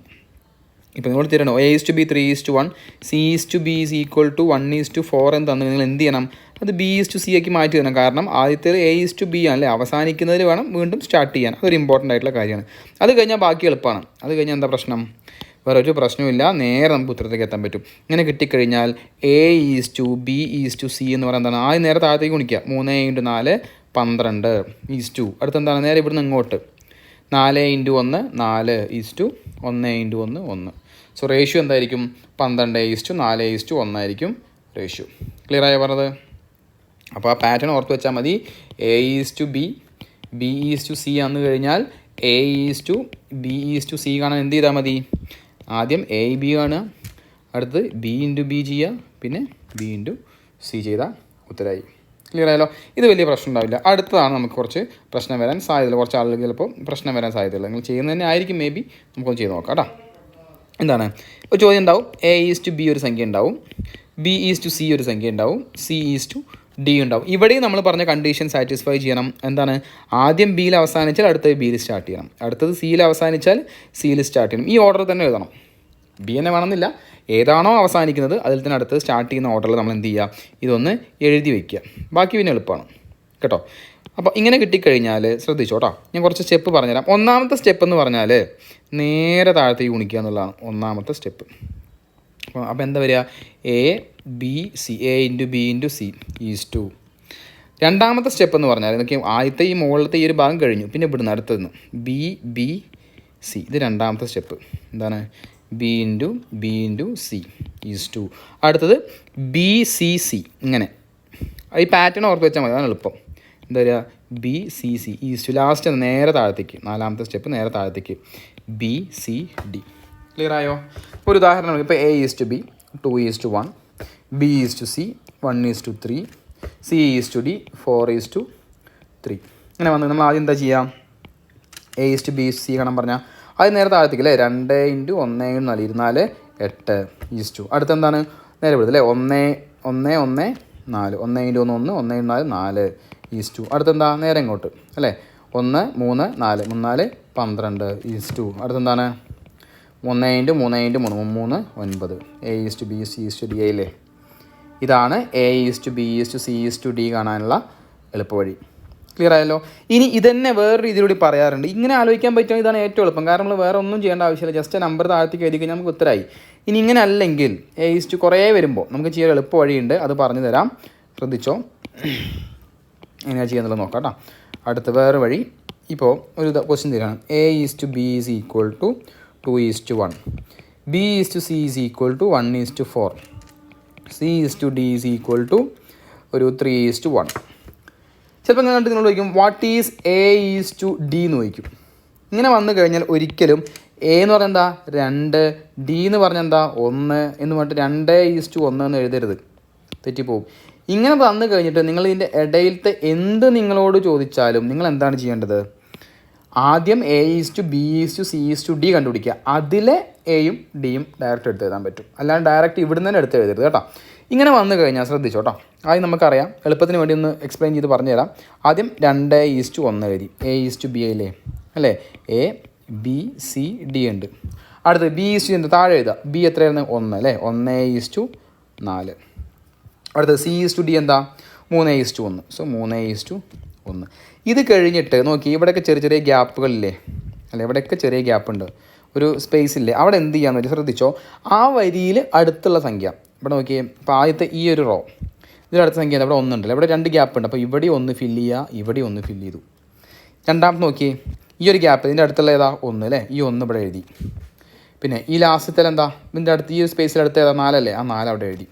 ഇപ്പോൾ നിങ്ങൾ തരണോ A:B 3:1, C:B = 1:4 എന്ന് തന്നെ നിങ്ങൾ എന്ത് ചെയ്യണം? അത് B:C ആക്കി മാറ്റി തരണം. കാരണം ആദ്യത്തേത് A:B ആണല്ലേ, അവസാനിക്കുന്നതിൽ വേണം വീണ്ടും സ്റ്റാർട്ട് ചെയ്യാൻ. അതൊരു ഇമ്പോർട്ടൻ്റ് ആയിട്ടുള്ള കാര്യമാണ്. അത് കഴിഞ്ഞാൽ ബാക്കി എളുപ്പമാണ്. അത് കഴിഞ്ഞാൽ എന്താ പ്രശ്നം? വേറെ ഒരു പ്രശ്നമില്ല, നേരെ നമുക്ക് ഉത്തരത്തേക്ക് എത്താൻ പറ്റും. ഇങ്ങനെ കിട്ടിക്കഴിഞ്ഞാൽ A:B:C എന്ന് പറയുന്നത് എന്താണ്? ആദ്യം നേരെ താഴത്തേക്ക് ഗുണിക്കുക. 3 × 4 12 അടുത്തെന്താണ്? നേരെ ഇവിടുന്ന് ഇങ്ങോട്ട് 4 × 1 4 1 × 1 1. സോ റേഷ്യോ എന്തായിരിക്കും? 12:4:1 ആയിരിക്കും റേഷ്യോ. ക്ലിയർ ആയോ പറഞ്ഞത്? അപ്പോൾ ആ പാറ്റേൺ ഓർത്ത് വെച്ചാൽ മതി. A:B B:C ആണെന്ന് കഴിഞ്ഞാൽ A:B:C കാണാൻ എന്ത് ചെയ്താൽ മതി? ആദ്യം A:B കാണുക, അടുത്ത് B:B ചെയ്യുക, പിന്നെ B:C ചെയ്താൽ ഉത്തരമായി. ക്ലിയർ ആയല്ലോ? ഇത് വലിയ പ്രശ്നം ഉണ്ടാവില്ല. അടുത്തതാണ് നമുക്ക് കുറച്ച് പ്രശ്നം വരാൻ സാധ്യതയില്ല. കുറച്ച് ആളുകൾ ചിലപ്പോൾ പ്രശ്നം വരാൻ സാധ്യതയില്ല. നിങ്ങൾ ചെയ്യുന്നത് തന്നെ ആയിരിക്കും മേ ബി. നമുക്കൊന്ന് ചെയ്ത് നോക്കാം കേട്ടോ. എന്താണ് ഒരു ചോദ്യം ഉണ്ടാവും. A:B ഒരു സംഖ്യ ഉണ്ടാവും, B:C ഒരു സംഖ്യ ഉണ്ടാവും, C:D ഉണ്ടാവും. ഇവിടെയും നമ്മൾ പറഞ്ഞ കണ്ടീഷൻ സാറ്റിസ്ഫൈ ചെയ്യണം. എന്താണ്? ആദ്യം ബിയിൽ അവസാനിച്ചാൽ അടുത്തത് ബിയിൽ സ്റ്റാർട്ട് ചെയ്യണം, അടുത്തത് സിയിൽ അവസാനിച്ചാൽ സിയിൽ സ്റ്റാർട്ട് ചെയ്യണം. ഈ ഓർഡർ തന്നെ എഴുതണം. ബി തന്നെ വേണമെന്നില്ല, ഏതാണോ അവസാനിക്കുന്നത് അതിൽ തന്നെ അടുത്തത് സ്റ്റാർട്ട് ചെയ്യുന്ന ഓർഡറിൽ നമ്മൾ എന്ത് ചെയ്യുക? ഇതൊന്ന് എഴുതി വയ്ക്കുക. ബാക്കി പിന്നെ എളുപ്പമാണ് കേട്ടോ. അപ്പോൾ ഇങ്ങനെ കിട്ടിക്കഴിഞ്ഞാൽ ശ്രദ്ധിച്ചോട്ടോ, ഞാൻ കുറച്ച് സ്റ്റെപ്പ് പറഞ്ഞുതരാം. ഒന്നാമത്തെ സ്റ്റെപ്പ് എന്ന് പറഞ്ഞാൽ നേരെ താഴത്തേക്ക് ഗുണിക്കുക എന്നുള്ളതാണ് ഒന്നാമത്തെ സ്റ്റെപ്പ്. അപ്പോൾ എന്താ വരിക? A:B:C A:B:C = രണ്ടാമത്തെ സ്റ്റെപ്പ് എന്ന് പറഞ്ഞാൽ എന്നൊക്കെ ആദ്യത്തെ ഈ മുകളിലത്തെ ഈ ഒരു ഭാഗം കഴിഞ്ഞു. പിന്നെ ഇവിടുന്ന് അടുത്തതെന്ന് B:C ഇത് രണ്ടാമത്തെ സ്റ്റെപ്പ്. എന്താണ്? B:C = അടുത്തത് BCC. ഇങ്ങനെ ഈ പാറ്റേൺ ഓർത്ത് വെച്ചാൽ മതി, അതാണ് എളുപ്പം. എന്താ പറയുക? BCC ലാസ്റ്റ് നേരെ താഴത്തേക്ക്, നാലാമത്തെ സ്റ്റെപ്പ് നേരെ താഴത്തേക്ക് BCD. ക്ലിയർ ആയോ? ഒരു ഉദാഹരണം, ഇപ്പോൾ A:B 2:1, B:C 1:3, C:D 4:3. ഇങ്ങനെ വന്ന് നമ്മൾ ആദ്യം എന്താ ചെയ്യുക? A:B:C കാണാൻ പറഞ്ഞാൽ ആദ്യം നേരെ താഴത്തേക്ക് അല്ലേ, 2 × 1 × 4 24 8 അടുത്ത എന്താണ്? നേരെ വിടുന്നത് അല്ലേ, 1 1 1 4 1 × 1 1 1 × 4 4 അടുത്തെന്താ? നേരെ ഇങ്ങോട്ട് അല്ലേ, 1 3 4 3 4 12 അടുത്തെന്താണ്? 1 × 3 × 3 3 9 A:B C:D ആയില്ലേ. ഇതാണ് A:B C:D കാണാനുള്ള എളുപ്പവഴി. ക്ലിയർ ആയല്ലോ? ഇനി ഇതന്നെ വേറെ രീതിയിലൂടെ പറയാറുണ്ട്. ഇങ്ങനെ ആലോചിക്കാൻ പറ്റുമെങ്കിൽ ഇതാണ് ഏറ്റവും എളുപ്പം. കാരണം നമ്മൾ വേറെ ഒന്നും ചെയ്യേണ്ട ആവശ്യമില്ല, ജസ്റ്റ് നമ്പർ താഴത്തേക്ക് എഴുതി കഴിഞ്ഞാൽ നമുക്ക് ഉത്തരമായി. ഇനി ഇങ്ങനെ അല്ലെങ്കിൽ A:, കുറേ വരുമ്പോൾ നമുക്ക് ചെയ്യാൻ എളുപ്പ വഴിയുണ്ട്, അത് പറഞ്ഞു തരാം, ശ്രദ്ധിച്ചോ. എങ്ങനെയാണ് ചെയ്യാന്നുള്ളത് നോക്കാം കേട്ടോ. അടുത്ത വേറെ വഴി, ഇപ്പോൾ ഒരു ക്വസ്റ്റ്യൻ തരാണ്. A:B = 2:1, B:C = 1:4, C:D = ഒരു 3:1. ചിലപ്പോൾ നിങ്ങൾ കണ്ടിട്ട് നിങ്ങൾ ചോദിക്കും വാട്ട് ഈസ് A:D എന്ന് ചോദിക്കും. ഇങ്ങനെ വന്നു കഴിഞ്ഞാൽ ഒരിക്കലും A എന്ന് പറഞ്ഞാൽ എന്താ 2, D എന്ന് പറഞ്ഞാൽ എന്താ 1 എന്ന് പറഞ്ഞിട്ട് 2:1 എന്ന് എഴുതരുത്, തെറ്റിപ്പോവും. ഇങ്ങനെ വന്നു കഴിഞ്ഞിട്ട് നിങ്ങൾ ഇതിൻ്റെ ഇടയിലത്തെ എന്ത് നിങ്ങളോട് ചോദിച്ചാലും നിങ്ങൾ എന്താണ് ചെയ്യേണ്ടത്? ആദ്യം A:B:C:D കണ്ടുപിടിക്കുക. അതിലെ എയും ഡിയും ഡയറക്റ്റ് എടുത്ത് എഴുതാൻ പറ്റും. അല്ലാണ്ട് ഡയറക്റ്റ് ഇവിടുന്ന് തന്നെ എടുത്ത് എഴുതരുത് കേട്ടോ. ഇങ്ങനെ വന്നു കഴിഞ്ഞാൽ ശ്രദ്ധിച്ചോ കേട്ടോ. ആദ്യം നമുക്കറിയാം, എളുപ്പത്തിന് വേണ്ടി ഒന്ന് എക്സ്പ്ലെയിൻ ചെയ്ത് പറഞ്ഞു തരാം. ആദ്യം 2:1 എഴുതി. A:B അല്ലേ A:B:C:D ഉണ്ട്. അടുത്ത് B:C ഉണ്ട്, താഴെ എഴുതുക. B എത്രയായിരുന്നു? 1 അല്ലേ, 1:4. അടുത്തത് C:D എന്താ? 3:1. സോ 3:1. ഇത് കഴിഞ്ഞിട്ട് നോക്കി, ഇവിടെയൊക്കെ ചെറിയ ചെറിയ ഗ്യാപ്പുകളില്ലേ അല്ലേ, ഇവിടെയൊക്കെ ചെറിയ ഗ്യാപ്പ് ഉണ്ട്, ഒരു സ്പേസ് ഇല്ലേ, അവിടെ എന്ത് ചെയ്യാന്ന് വെച്ചാൽ ശ്രദ്ധിച്ചോ, ആ വരിയിൽ അടുത്തുള്ള സംഖ്യ ഇവിടെ നോക്കിയേ. ഇപ്പോൾ ആദ്യത്തെ ഈ ഒരു റോ, ഇതിലടുത്ത സംഖ്യ ഇവിടെ 1 ഉണ്ടല്ലോ, ഇവിടെ 2 ഗ്യാപ്പ് ഉണ്ട്. അപ്പോൾ ഇവിടെ 1 ഫില്ല് ചെയ്യുക, ഇവിടെ 1 ഫില്ല് ചെയ്തു. രണ്ടാമത്തെ നോക്കിയേ, ഈ ഒരു ഗ്യാപ്പ്, ഇതിൻ്റെ അടുത്തുള്ള ഏതാ? 1 അല്ലേ, ഈ 1 ഇവിടെ എഴുതി. പിന്നെ ഈ ലാസ്റ്റത്തിൽ എന്താ, ഇതിൻ്റെ അടുത്ത് ഈ ഒരു സ്പേസിൽ അടുത്ത് ഏതാ? 4 അല്ലേ, ആ 4 അവിടെ എഴുതി.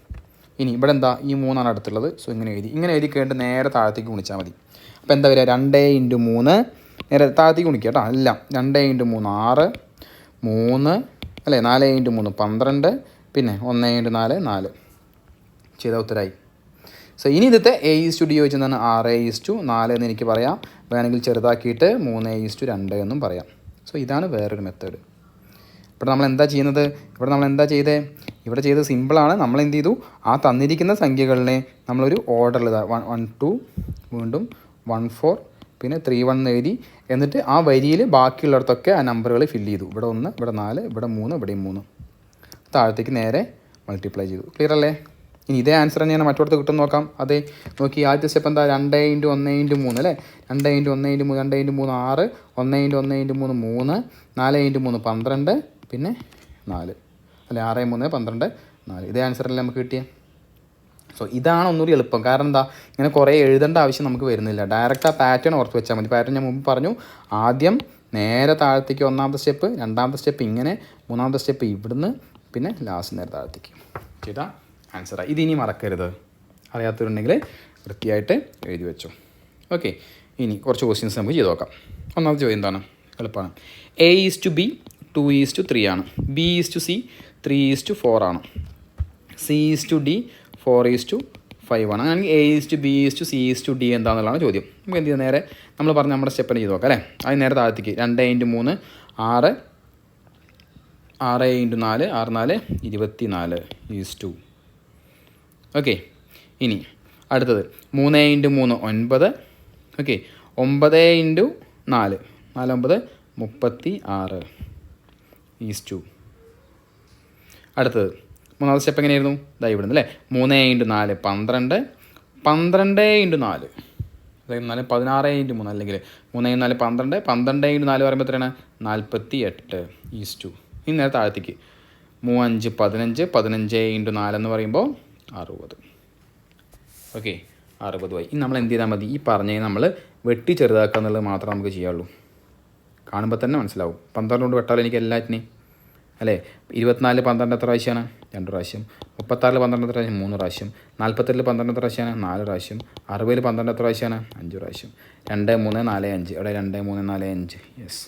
ഇനി ഇവിടെ എന്താ? ഈ 3 അടുത്തുള്ളത്. സോ ഇങ്ങനെ എഴുതി കഴിഞ്ഞിട്ട് നേരെ താഴത്തേക്ക് ഗുണിച്ചാൽ മതി. അപ്പോൾ എന്താ വരിക? 2:3 നേരെ താഴത്തേക്ക് ഗുണിക്കുക കേട്ടോ. എല്ലാം 2:3 6, 3 അല്ലേ, 4:3 12, പിന്നെ 1:4 4. ചെയ്ത ഉത്തരമായി. സോ ഇനി ഇന്നത്തെ A:D ചോദിച്ചാൽ 6:4 എന്ന് എനിക്ക് പറയാം. വേണമെങ്കിൽ ചെറുതാക്കിയിട്ട് 3:2 എന്നും പറയാം. സോ ഇതാണ് വേറൊരു മെത്തേഡ്. ഇവിടെ നമ്മൾ എന്താ ചെയ്യുന്നത്? ഇവിടെ ചെയ്തത് സിമ്പിളാണ്. നമ്മൾ എന്ത് ചെയ്തു? ആ തന്നിരിക്കുന്ന സംഖ്യകളിനെ നമ്മളൊരു ഓർഡറിൽ 1 2 വീണ്ടും 1 4 പിന്നെ 3 1 എഴുതി. എന്നിട്ട് ആ വരിയിൽ ബാക്കിയുള്ളിടത്തൊക്കെ ആ നമ്പറുകൾ ഫില്ല് ചെയ്തു. ഇവിടെ 1, ഇവിടെ 4, ഇവിടെ 3, ഇവിടെയും 3. താഴത്തേക്ക് നേരെ മൾട്ടിപ്ലൈ ചെയ്തു. ക്ലിയർ അല്ലേ? ഇനി ഇതേ ആൻസർ തന്നെയാണ് മറ്റോടത്ത് കിട്ടും നോക്കാം. അതെ, നോക്കി ആദ്യത്തെ സ്റ്റെപ്പ് എന്താ? 2:1:3 അല്ലേ, 2:1:3 2:3 6, 1:1:3 3, 4:3 12, പിന്നെ 4 അല്ലേ, 6:3 12 4. ഇതേ ആൻസറല്ലേ നമുക്ക് കിട്ടിയേ. സോ ഇതാണ് ഒന്നുകൂടി എളുപ്പം. കാരണം എന്താ, ഇങ്ങനെ കുറേ എഴുതേണ്ട ആവശ്യം നമുക്ക് വരുന്നില്ല. ഡയറക്റ്റ് ആ പാറ്റേൺ ഓർത്ത് വെച്ചാൽ മതി. പാറ്റേൺ ഞാൻ മുമ്പ് പറഞ്ഞു. ആദ്യം നേരെ താഴത്തേക്ക് 1ാമത്തെ സ്റ്റെപ്പ്, 2ാമത്തെ സ്റ്റെപ്പ് ഇങ്ങനെ, 3ാമത്തെ സ്റ്റെപ്പ് ഇവിടുന്ന്, പിന്നെ ലാസ്റ്റ് നേരെ താഴത്തേക്ക് ചെയ്താൽ ആൻസറായി. ഇതിനി മറക്കരുത്. അറിയാത്തവരുണ്ടെങ്കിൽ വൃത്തിയായിട്ട് എഴുതി വെച്ചോ. ഓക്കെ, ഇനി കുറച്ച് ക്വസ്റ്റ്യൻസ് നമുക്ക് ചെയ്ത് നോക്കാം. ഒന്നാമത്തെ ചോദ്യം എന്താണ്? എളുപ്പമാണ്. A:B 2:3 ആണ്. B:C 3:4 ആണ്. C:D 4:5 ആണ്. അങ്ങനെ A:B:C:D എന്താണെന്നുള്ളതാണ് ചോദ്യം. നമുക്ക് എന്ത് ചെയ്യാം? നേരെ നമ്മൾ പറഞ്ഞ നമ്മുടെ സ്റ്റെപ്പിന് ചെയ്ത് നോക്കാം അല്ലേ. അത് നേരെ താഴത്തേക്ക് 2:3 6, 6:4 6 4 24:2. ഓക്കെ, ഇനി അടുത്തത് 3:3 9. ഓക്കെ, 9:4 4 9 36:2. അടുത്തത് മൂന്നാമത്തെ സ്റ്റെപ്പ് എങ്ങനെയായിരുന്നു? ഇതാ ഇവിടുന്ന് അല്ലേ, 3:4 12, 12:4 അതായത് 16:3 അല്ലെങ്കിൽ 3:4 12, 12:4 പറയുമ്പോൾ എത്രയാണ്? 48:2. ഇനി നേരെ താഴത്തേക്ക് 3 5 15, 15:4 എന്ന് പറയുമ്പോൾ 60. ഓക്കെ, 60 ആയി. ഇനി നമ്മൾ എന്ത് ചെയ്താൽ മതി? ഈ പറഞ്ഞത് നമ്മൾ വെട്ടി ചെറുതാക്കുക എന്നുള്ളത് മാത്രമേ നമുക്ക് ചെയ്യാവുള്ളൂ. കാണുമ്പോൾ തന്നെ മനസ്സിലാവും. 12 കൊണ്ട് വെട്ടാലും എനിക്ക് എല്ലാറ്റിനെയും അല്ലേ. 24 12 എത്ര പ്രാവശ്യമാണ്? 2 പ്രാവശ്യം. 36 12 എത്ര പ്രാവശ്യം? 3 പ്രാവശ്യം. 48 12 എത്ര പ്രാവശ്യമാണ്? 4 പ്രാവശ്യം. 60 12 എത്ര പ്രാവശ്യമാണ്? 5 പ്രാവശ്യം. 2 3 4 5. അവിടെ 2 3 4 5. യെസ്,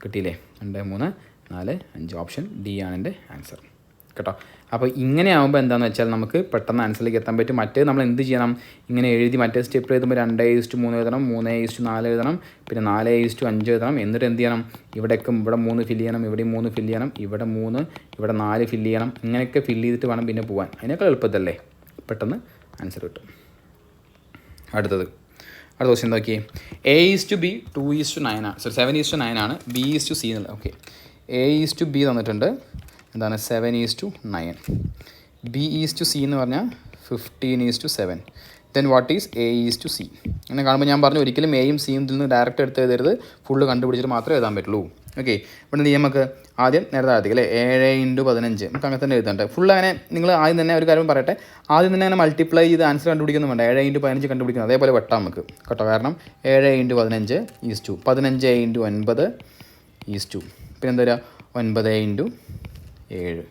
കിട്ടിയില്ലേ? 2 3 4 5. ഓപ്ഷൻ ഡി ആണ് എൻ്റെ ആൻസർ കേട്ടോ. അപ്പോൾ ഇങ്ങനെ ആകുമ്പോൾ എന്താണെന്ന് വെച്ചാൽ നമുക്ക് പെട്ടെന്ന് ആൻസറിലേക്ക് എത്താൻ പറ്റും. മറ്റേ നമ്മൾ എന്ത് ചെയ്യണം? ഇങ്ങനെ എഴുതി മറ്റേ സ്റ്റെപ്പ് എഴുതുമ്പോൾ 2:3 എഴുതണം, 3:4 എഴുതണം, പിന്നെ 4:5 എഴുതണം. എന്നിട്ട് എന്ത് ചെയ്യണം? ഇവിടെ 3 ഫില്ല് ചെയ്യണം, ഇവിടെ 3 ഫില്ല് ചെയ്യണം, ഇവിടെ 3, ഇവിടെ 4 ഫില്ല് ചെയ്യണം. ഇങ്ങനെയൊക്കെ ഫില്ല് ചെയ്തിട്ട് വേണം പിന്നെ പോകാൻ. അതിനേക്കാൾ എളുപ്പത്തല്ലേ, പെട്ടെന്ന് ആൻസർ കിട്ടും. അടുത്ത ക്വസ്റ്റ്യൻ നോക്കിയേ. A:B 2:9 ആണ്, 7:9 ആണ്. B:C എന്നുള്ളത്. ഓക്കെ, A:B തന്നിട്ടുണ്ട്. എന്താണ്? 7:9. B:C എന്ന് പറഞ്ഞാൽ 15:7. Then what is A:C? അങ്ങനെ കാണുമ്പോൾ ഞാൻ പറഞ്ഞു, ഒരിക്കലും എയും സിയും ഇതിൽ നിന്ന് ഡയറക്റ്റ് എടുത്ത് എഴുതരുത്. ഫുള്ള് കണ്ടുപിടിച്ചിട്ട് മാത്രമേ എഴുതാൻ പറ്റുള്ളൂ. ഓക്കെ, ഇവിടെ നിന്ന് നമുക്ക് ആദ്യം നേരെ താഴത്തേക്ക് അല്ലേ, 7 × 15 നമുക്ക് അങ്ങനെ തന്നെ എഴുതണ്ടേ. ഫുള്ള് അങ്ങനെ നിങ്ങൾ ആദ്യം തന്നെ ഒരു കാര്യം പറയട്ടെ, ആദ്യം തന്നെ അങ്ങനെ മൾട്ടിപ്ലൈ ചെയ്ത് ആൻസർ കണ്ടുപിടിക്കുന്നു വേണ്ട. 7 × 15 കണ്ടുപിടിക്കുന്നത് അതേപോലെ വെട്ടാം നമുക്ക് കേട്ടോ. കാരണം 7 × 15 = 15 × 9 = പിന്നെ എന്താ പറയുക, 9 × 7.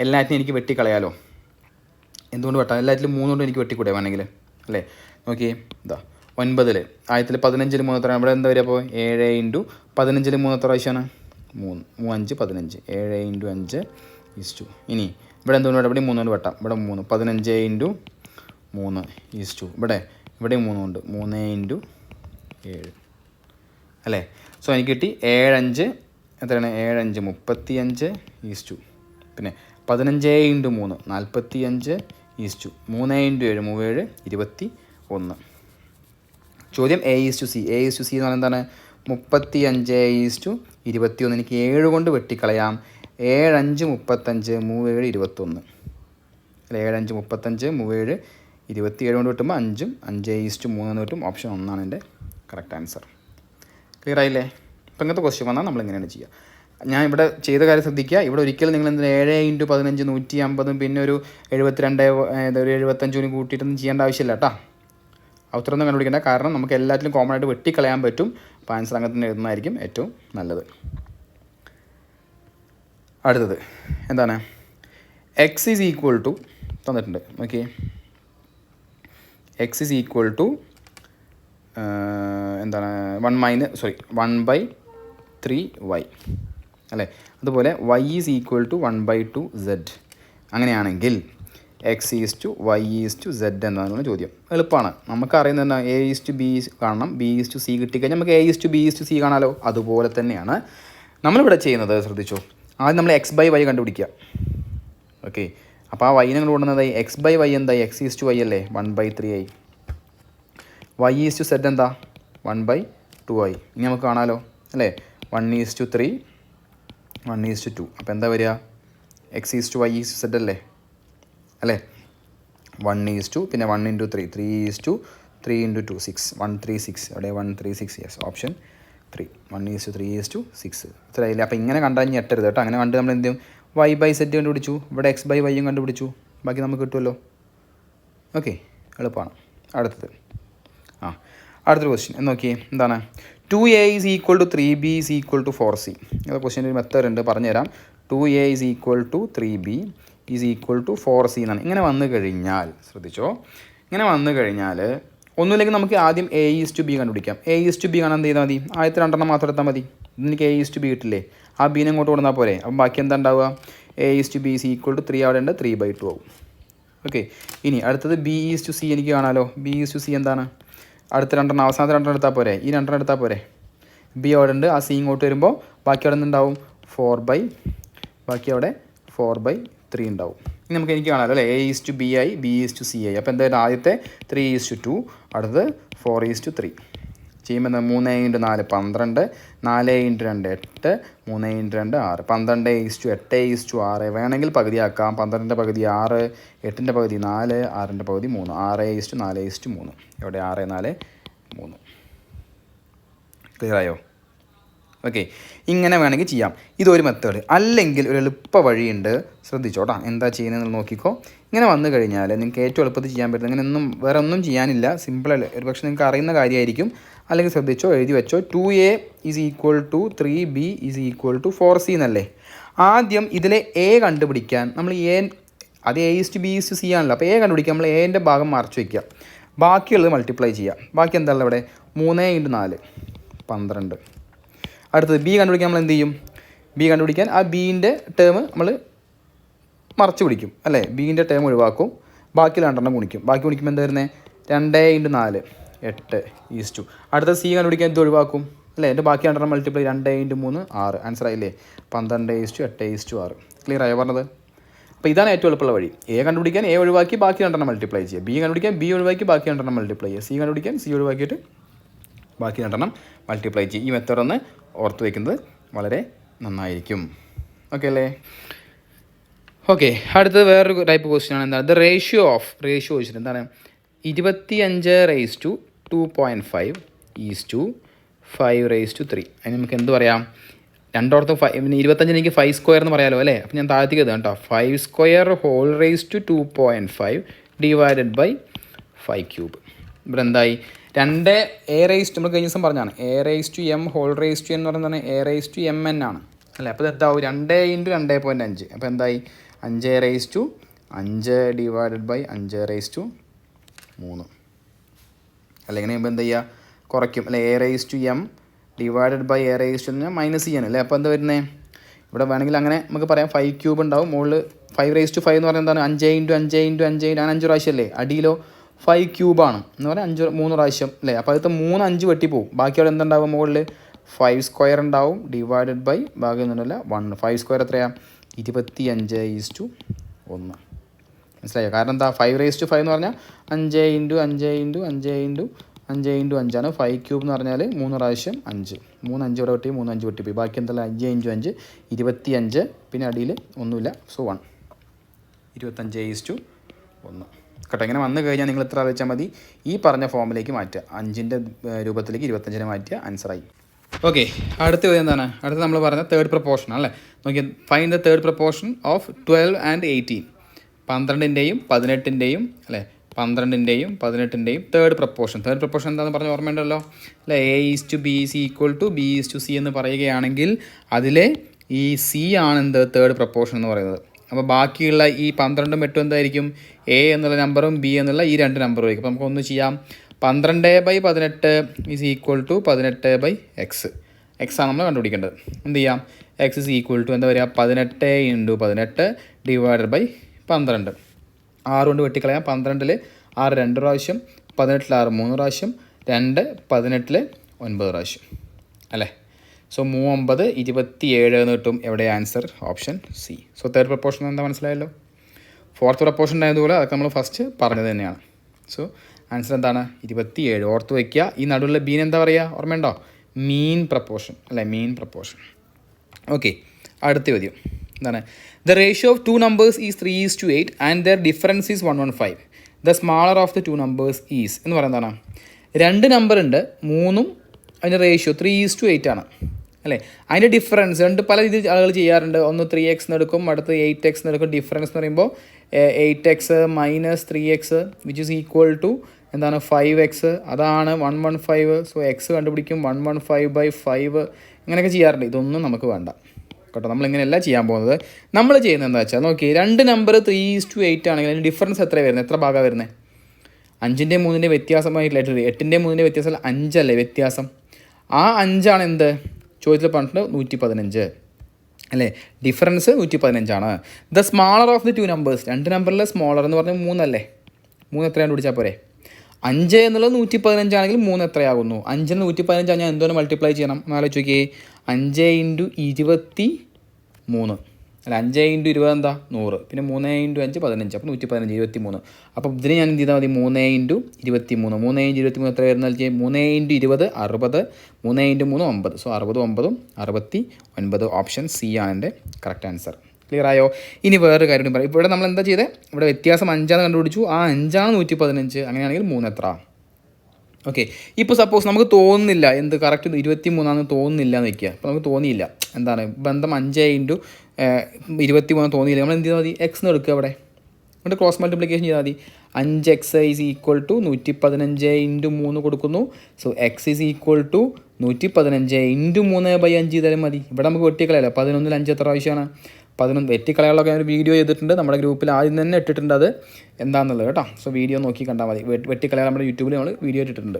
എല്ലാറ്റിനും എനിക്ക് വെട്ടിക്കളയാലോ. എന്തുകൊണ്ട് വെട്ടാം? എല്ലാറ്റിലും 3 കൊണ്ട് എനിക്ക് വെട്ടിക്കൂടെ വേണമെങ്കിൽ അല്ലേ. നോക്കിയേ, ഇതാ 9 ആയത്തിൽ 15 3 എത്ര? ഇവിടെ എന്താ വരിക? അപ്പോൾ 7 × 15 3 എത്ര പ്രാവശ്യമാണ്? 3 3 5 15. 7 × 5 = ഇനി ഇവിടെ എന്തുകൊണ്ട് ഇവിടെ 3 കൊണ്ട് വെട്ടാം. ഇവിടെ 3 15 × 3:2. ഇവിടെ 3 ഉണ്ട്, 3 × 7 അല്ലേ. സോ എനിക്ക് കിട്ടി 7 5 എത്രയാണ്, 7 5 35:2. പിന്നെ 15 × 3 45:2. 3 × 7 21. ചോദ്യം A:C. A:C എന്ന് പറഞ്ഞാൽ എന്താണ്, 35:21. എനിക്ക് 7 കൊണ്ട് വെട്ടിക്കളയാം. 7 5 35 3 7 21 അല്ലെ. 7 5 35 3 7 27 കൊണ്ട് കിട്ടുമ്പോൾ 5 5:3 എന്ന് കിട്ടും. ഓപ്ഷൻ 1 എൻ്റെ കറക്റ്റ് ആൻസർ. ക്ലിയർ ആയില്ലേ? ഇപ്പം ഇങ്ങനത്തെ ക്വസ്റ്റ്യൻ വന്നാൽ നമ്മൾ എങ്ങനെയാണ് ചെയ്യുക? ഞാൻ ഇവിടെ ചെയ്ത കാര്യം ശ്രദ്ധിക്കുക. ഇവിടെ ഒരിക്കലും നിങ്ങൾ എന്തിനാ 7 × 15 150 പിന്നെ ഒരു 72 ഒരു 75 കൂട്ടിയിട്ടൊന്നും ചെയ്യേണ്ട ആവശ്യമില്ല കേട്ടോ. ഉത്തരമൊന്നും കണ്ടുപിടിക്കേണ്ട. കാരണം നമുക്ക് എല്ലാത്തിലും കോമൺ ആയിട്ട് വെട്ടിക്കളയാൻ പറ്റും. അപ്പോൾ ആൻസർ അങ്ങനെ തന്നെ എഴുതുന്നതായിരിക്കും ഏറ്റവും നല്ലത്. അടുത്തത് എന്താണ്, x = തന്നിട്ടുണ്ട്. ഓക്കെ, x = എന്താണ് 1/3y അല്ലേ. അതുപോലെ y = 1/2z. അങ്ങനെയാണെങ്കിൽ x to y to z എന്നാണ് ചോദ്യം. എളുപ്പമാണ്, നമുക്കറിയുന്നത് തന്നെ a to b കാണണം, b to c കിട്ടിക്കഴിഞ്ഞാൽ നമുക്ക് a to b to c കാണാമല്ലോ. അതുപോലെ തന്നെയാണ് നമ്മളിവിടെ ചെയ്യുന്നത്. ശ്രദ്ധിച്ചോ, ആദ്യം നമ്മൾ x/y കണ്ടുപിടിക്കുക. ഓക്കെ, അപ്പോൾ ആ y നിങ്ങൾ കൊണ്ടുവന്നതായി x/y എന്തായി, x to y അല്ലേ, 1/3i. y to z എന്താ, 1/2i. ഇനി നമുക്ക് കാണാമല്ലോ അല്ലേ, 1:3 1:2. അപ്പോൾ എന്താ വരിക, x to y to z അല്ലേ 1:2. പിന്നെ 1 × 3 3 × 2 6 136. അവിടെ 136. Yes, option 3 1:3:6. ഇത്രയില്ല. അപ്പോൾ ഇങ്ങനെ കണ്ടാൽ ഞെട്ടരുത് കേട്ടോ. അങ്ങനെ കണ്ട് നമ്മൾ എന്ത് ചെയ്യും, y/z കണ്ടുപിടിച്ചു, ഇവിടെ x/y കണ്ടുപിടിച്ചു, ബാക്കി നമുക്ക് കിട്ടുമല്ലോ. ഓക്കെ, എളുപ്പമാണ്. അടുത്തൊരു ക്വസ്റ്റ്യൻ എന്ന് നോക്കിയേ. എന്താണ്, 2a = 3b = 4c. അത് ക്വസ്റ്റ്യൻ്റെ ഒരു മെത്തേഡ് ഉണ്ട്, പറഞ്ഞുതരാം. 2a = 3b = 4c എന്നാണ്. ഇങ്ങനെ വന്നു കഴിഞ്ഞാൽ ശ്രദ്ധിച്ചോ, ഇങ്ങനെ വന്നു കഴിഞ്ഞാൽ ഒന്നുമില്ലെങ്കിൽ നമുക്ക് ആദ്യം a to b കണ്ടുപിടിക്കാം. a to b കാണാൻ എന്ത് ചെയ്താൽ മതി, ആദ്യത്തെ 2 മാത്രം എടുത്താൽ മതി. എനിക്ക് a to b കിട്ടില്ലേ, ആ ബീനെ ഇങ്ങോട്ട് കൊടുത്താൽ പോരെ. അപ്പം ബാക്കി എന്താ ഉണ്ടാവുക, a to b = 3 അവിടെ ഉണ്ട്, 3/2 ആവും. ഓക്കെ, ഇനി അടുത്തത് b to c എനിക്ക് കാണാമല്ലോ. b to c എന്താണ്, അടുത്ത 2 അവസാനത്തെ 2 എടുത്താൽ പോരെ, ഈ 2 എടുത്താൽ പോരെ. b അവിടെ ഉണ്ട്, ആ c ഇങ്ങോട്ട് വരുമ്പോൾ ബാക്കി അവിടെ നിന്നുണ്ടാവും 4/3 ഉണ്ടാവും. ഇനി എനിക്ക് കാണാമല്ലോ അല്ലേ, a to b ആയി, b to c ആയി. അപ്പോൾ എന്തായാലും ആദ്യത്തെ 3:2, അടുത്തത് 4:3. ചെയ്യുമ്പോൾ എന്താ, 3 × 4 12, 4 × 2 8, 3 × 2 6, 12:8:6. വേണമെങ്കിൽ പകുതിയാക്കാം. 12ൻ്റെ പകുതി 6, 8ൻ്റെ പകുതി 4, 6ൻ്റെ പകുതി 3, 6:4:3. ഇവിടെ 6:4:3. ക്ലിയർ ആയോ? ഓക്കെ, ഇങ്ങനെ വേണമെങ്കിൽ ചെയ്യാം. ഇതൊരു മെത്തേഡ്. അല്ലെങ്കിൽ ഒരു എളുപ്പ വഴിയുണ്ട്, ശ്രദ്ധിച്ചോട്ടാ. എന്താ ചെയ്യുന്നതെന്ന് നോക്കിക്കോ. ഇങ്ങനെ വന്നു കഴിഞ്ഞാൽ നിങ്ങൾക്ക് ഏറ്റവും എളുപ്പത്തിൽ ചെയ്യാൻ പറ്റുന്നത്, അങ്ങനെ വേറെ ഒന്നും ചെയ്യാനില്ല, സിമ്പിളല്ല. ഒരു പക്ഷേ നിങ്ങൾക്ക് അറിയുന്ന കാര്യമായിരിക്കും. അല്ലെങ്കിൽ ശ്രദ്ധിച്ചോ, എഴുതി വെച്ചോ. 2a = 3b = 4c എന്നല്ലേ. ആദ്യം ഇതിലെ a കണ്ടുപിടിക്കാൻ നമ്മൾ അത് a to b to c ആണല്ലോ. അപ്പോൾ a കണ്ടുപിടിക്കാൻ നമ്മൾ എൻ്റെ ഭാഗം മറച്ചു വയ്ക്കുക, ബാക്കിയുള്ളത് മൾട്ടിപ്ലൈ ചെയ്യുക. ബാക്കി എന്താണല്ലോ ഇവിടെ, 3 × 4 12. അടുത്തത് b കണ്ടുപിടിക്കാൻ നമ്മൾ എന്ത് ചെയ്യും, b കണ്ടുപിടിക്കാൻ ആ ബീൻ്റെ ടേം നമ്മൾ മറച്ചു പിടിക്കും അല്ലേ. ബീൻ്റെ ടേം ഒഴിവാക്കും, ബാക്കി 2 ഗുണിക്കും. ബാക്കി ഗുണിക്കുമ്പോൾ എന്താ വരുന്നത്, 2 × 4 8:2. അടുത്ത c കണ്ടുപിടിക്കാൻ ഇത് ഒഴിവാക്കും അല്ലേ. എൻ്റെ ബാക്കി 2 മൾട്ടിപ്ലൈ 2 × 3 6. ആൻസർ ആയില്ലേ, 12:8:6. ക്ലിയർ ആയോ പറഞ്ഞത്? അപ്പോൾ ഇതാണ് ഏറ്റവും എളുപ്പമുള്ള വഴി. a കണ്ടുപിടിക്കാൻ a ഒഴിവാക്കി ബാക്കി 2 മൾട്ടിപ്ലൈ ചെയ്യുക. b കണ്ടുപിടിക്കാൻ b ഒഴിവാക്കി ബാക്കി 2 മൾട്ടിപ്ലൈ ചെയ്യുക. c കണ്ടുപിടിക്കാൻ c ഒഴിവാക്കിയിട്ട് ബാക്കി 2 മൾട്ടിപ്ലൈ ചെയ്യും. ഈ മെത്തേഡ് ഒന്ന് ഓർത്ത് വയ്ക്കുന്നത് വളരെ നന്നായിരിക്കും. ഓക്കെ അല്ലേ? ഓക്കെ, അടുത്തത് വേറൊരു ടൈപ്പ് ക്വസ്റ്റ്യൻ ആണ്. എന്താണ്, ദ റേഷ്യോ ചോദിച്ചിട്ട് എന്താണ്, 25/2.5 = 5/3. അതിന് നമുക്ക് എന്ത് പറയാം, 2 പിന്നെ 25 എനിക്ക് 5² എന്ന് പറയാമല്ലോ അല്ലേ. അപ്പോൾ ഞാൻ താഴത്തേക്ക് എഴുതാം കേട്ടോ. 5² 2.5 / 5³ ഇവിടെ എന്തായി, 2 നമ്മൾ കഴിഞ്ഞ ദിവസം പറഞ്ഞാണ് a/m എന്ന് പറയുന്നത് a/mn ആണ് അല്ലേ. അപ്പോൾ എന്താവും, 2 × 2.5. അപ്പോൾ എന്തായി, 5/5 / 5/3 അല്ല. ഇങ്ങനെ ചെയ്യുമ്പോൾ എന്താ ചെയ്യുക, കുറയ്ക്കും അല്ലേ. a/m / a/c ആണ് അല്ലേ. അപ്പോൾ എന്താ വരുന്നത്, ഇവിടെ വേണമെങ്കിൽ അങ്ങനെ നമുക്ക് പറയാം 5³ ഉണ്ടാവും. മുകളിൽ 5/5 എന്ന് പറയുന്നത് എന്താണ്, 5 × 5 × 5 അങ്ങനെ 5 പ്രാവശ്യം അല്ലേ. അടിയിലോ 5³ എന്ന് പറഞ്ഞാൽ 3 പ്രാവശ്യം അല്ലേ. അപ്പോൾ അതിലത്തെ 3 5 വെട്ടിപ്പോവും. ബാക്കി അവിടെ എന്തുണ്ടാവും മുകളിൽ 5² ഉണ്ടാവും ഡിവൈഡഡ് ബൈ ബാക്കി ഒന്നുമില്ല 1. 5² എത്രയാണ് 25:1. മനസ്സിലായോ? കാരണം എന്താ 5⁵5 എന്ന് പറഞ്ഞാൽ 5 × 5 × 5 × 5 × 5 ആണ്. 5³ എന്ന് പറഞ്ഞാൽ 3 പ്രാവശ്യം 5. 3 5 ഇവിടെ വെട്ടി 3 5 വെട്ടിപ്പോയി. ബാക്കി എന്താ 5 × 5 25. പിന്നെ അടിയിൽ ഒന്നുമില്ല. സോ 1 25:1 കേട്ടോ. ഇങ്ങനെ വന്നു കഴിഞ്ഞാൽ നിങ്ങൾ എത്ര ആലോചിച്ചാൽ മതി, ഈ പറഞ്ഞ ഫോമിലേക്ക് മാറ്റുക. 5ൻ്റെ രൂപത്തിലേക്ക് 25നെ മാറ്റിയ ആൻസറായി. ഓക്കെ, അടുത്ത എന്താണ്? അടുത്ത് നമ്മൾ പറഞ്ഞ തേർഡ് പ്രപ്പോർഷൻ അല്ലേ. നോക്കിയാൽ find the third proportion of 12 and 18. 12ൻ്റെയും 18ൻ്റെയും അല്ലേ, 12ൻ്റെയും 18ൻ്റെയും തേർഡ് പ്രപ്പോർഷൻ. തേർഡ് പ്രപ്പോർഷൻ എന്താണെന്ന് പറഞ്ഞ ഓർമ്മയുണ്ടല്ലോ അല്ലേ. A:B B:C എന്ന് പറയുകയാണെങ്കിൽ അതിലെ ഈ C ആണ് എന്ത് തേർഡ് പ്രപ്പോർഷൻ എന്ന് പറയുന്നത്. അപ്പോൾ ബാക്കിയുള്ള ഈ 12ഉം 8ഉം എന്തായിരിക്കും? A എന്നുള്ള നമ്പറും B എന്നുള്ള ഈ 2 നമ്പറും ആയിരിക്കും. അപ്പോൾ നമുക്കൊന്ന് ചെയ്യാം. 12/18 is equal to 18/x. X ആണ് നമ്മൾ കണ്ടുപിടിക്കേണ്ടത്. എന്ത് ചെയ്യാം? എക്സ് ഈസ് ഈക്വൽ ടു എന്താ പറയുക 18 × 18 ഡിവൈഡഡ് ബൈ 12. 6 കൊണ്ട് വെട്ടിക്കളയാം. 12ൽ 6 2 പ്രാവശ്യം, 18ൽ 6 3 പ്രാവശ്യം, 2 18ൽ 9 പ്രാവശ്യം അല്ലേ. സോ 3 9 27 എന്ന് കിട്ടും. എവിടെ answer? Option C. So third proportion എന്താ മനസ്സിലായല്ലോ. ഫോർത്ത് പ്രപ്പോർഷൻ ആയതുപോലെ അതൊക്കെ നമ്മൾ ഫസ്റ്റ് പറഞ്ഞത് തന്നെയാണ്. സോ ആൻസർ എന്താണ്? 27. ഓർത്ത് വയ്ക്കുക. ഈ നടുവിലെ ബീൻ എന്താ പറയുക? ഓർമ്മയുണ്ടോ? മീൻ പ്രപ്പോർഷൻ അല്ലേ, മീൻ പ്രപ്പോർഷൻ. ഓക്കെ, അടുത്ത ചോദ്യം എന്താണ്? The ratio of 2 numbers is 3:8 and there difference is 115. The smaller of the 2 numbers is എന്ന് പറയുന്നത് എന്താണ്? 2 നമ്പർ ഉണ്ട്, 3ഉം അതിൻ്റെ റേഷ്യോ 3:8 ആണ് അല്ലേ. അതിൻ്റെ ഡിഫറൻസ് പല രീതിയിൽ ആളുകൾ ചെയ്യാറുണ്ട്. ഒന്ന് 3x എടുക്കും, അടുത്ത് 8x എടുക്കും. ഡിഫറൻസ് എന്ന് പറയുമ്പോൾ 8x - 3x which is equal to എന്താണ് 5x. അതാണ് 115. സോ എക്സ് കണ്ടുപിടിക്കും 115/5. ഇങ്ങനെയൊക്കെ ചെയ്യാറുണ്ട്. ഇതൊന്നും നമുക്ക് വേണ്ട കേട്ടോ. നമ്മളിങ്ങനെയല്ല ചെയ്യാൻ പോകുന്നത്. നമ്മൾ ചെയ്യുന്നത് എന്താ വെച്ചാൽ നോക്കി, 2 നമ്പർ 3:8 ആണെങ്കിൽ അതിന് ഡിഫറൻസ് എത്ര വരുന്നത്? എത്ര ഭാഗമാണ് വരുന്നത്? 5ൻ്റെയും 3ൻ്റെയും വ്യത്യാസമായിട്ടില്ല. 8ൻ്റെയും 3ൻ്റെയും വ്യത്യാസം 5 അല്ലേ വ്യത്യാസം. ആ 5 ആണ് എന്ത് ചോദ്യത്തിൽ പറഞ്ഞിട്ട് 115 അല്ലേ. ഡിഫറൻസ് 115 ആണ്. The smaller of the 2 numbers. 2 നമ്പറിലെ സ്മോളർ എന്ന് പറഞ്ഞാൽ 3 അല്ലേ. 3 എത്രയാണ് പിടിച്ചാൽ പോരെ? 5 എന്നുള്ളത് 115 ആണെങ്കിൽ 3 എത്രയാകുന്നു? 5ന് 115 ഞാൻ എന്തോരം മൾട്ടിപ്ലൈ ചെയ്യണം എന്നാലോചിച്ച് നോക്കിയേ. 5 × 23 അല്ല, 5 × 20 എന്താ 100. പിന്നെ 3 × 5 15. അപ്പോൾ 115 23. അപ്പോൾ ഇതിന് ഞാൻ എന്ത് ചെയ്താൽ മതി? 3 × 23. 3 × 23 എത്ര വരുന്നത്? 3 × 20 60. 3 × 3 9. സോ 60 9 69. ഓപ്ഷൻ സി ആണ് എൻ്റെ കറക്റ്റ് ആൻസർ. ക്ലിയർ ആയോ? ഇനി വേറൊരു കാര്യം പറയാം. ഇവിടെ നമ്മൾ എന്താ ചെയ്തത്? ഇവിടെ വ്യത്യാസം 5 കണ്ടുപിടിച്ചു. ആ 5 115. അങ്ങനെയാണെങ്കിൽ 3 എത്ര? ഓക്കെ, ഇപ്പോൾ സപ്പോസ് നമുക്ക് തോന്നുന്നില്ല എന്ത് കറക്റ്റ് 23 തോന്നുന്നില്ല എന്ന് വയ്ക്കുക. അപ്പോൾ നമുക്ക് തോന്നിയില്ല എന്താണ് ബന്ധം 5 × 23 തോന്നിയില്ല. നമ്മൾ എന്ത് ചെയ്താൽ മതി? എക്സ് എന്ന് എടുക്കുക. അവിടെ എന്നിട്ട് ക്രോസ് മൾട്ടിപ്ലിക്കേഷൻ ചെയ്താൽ മതി. 5x ഈസ് ഈക്വൽ ടു 115 × 3 കൊടുക്കുന്നു. So x is equal to 115 × 3/5 ചെയ്താലും മതി. ഇവിടെ നമുക്ക് വെട്ടിക്കളയല്ലോ. 11ൽ 5 എത്ര ആവശ്യമാണ്? 11. വെട്ടിക്കളയാളൊക്കെ ഒരു വീഡിയോ ചെയ്തിട്ടുണ്ട് നമ്മുടെ ഗ്രൂപ്പിൽ, ആദ്യം തന്നെ ഇട്ടിട്ടുണ്ട് അത് എന്താണെന്നുള്ളത് കേട്ടോ. സോ വീഡിയോ നോക്കി കണ്ടാൽ മതി. വെട്ടിക്കളയാൾ നമ്മുടെ യൂട്യൂബിൽ നമ്മൾ വീഡിയോ ഇട്ടിട്ടുണ്ട്.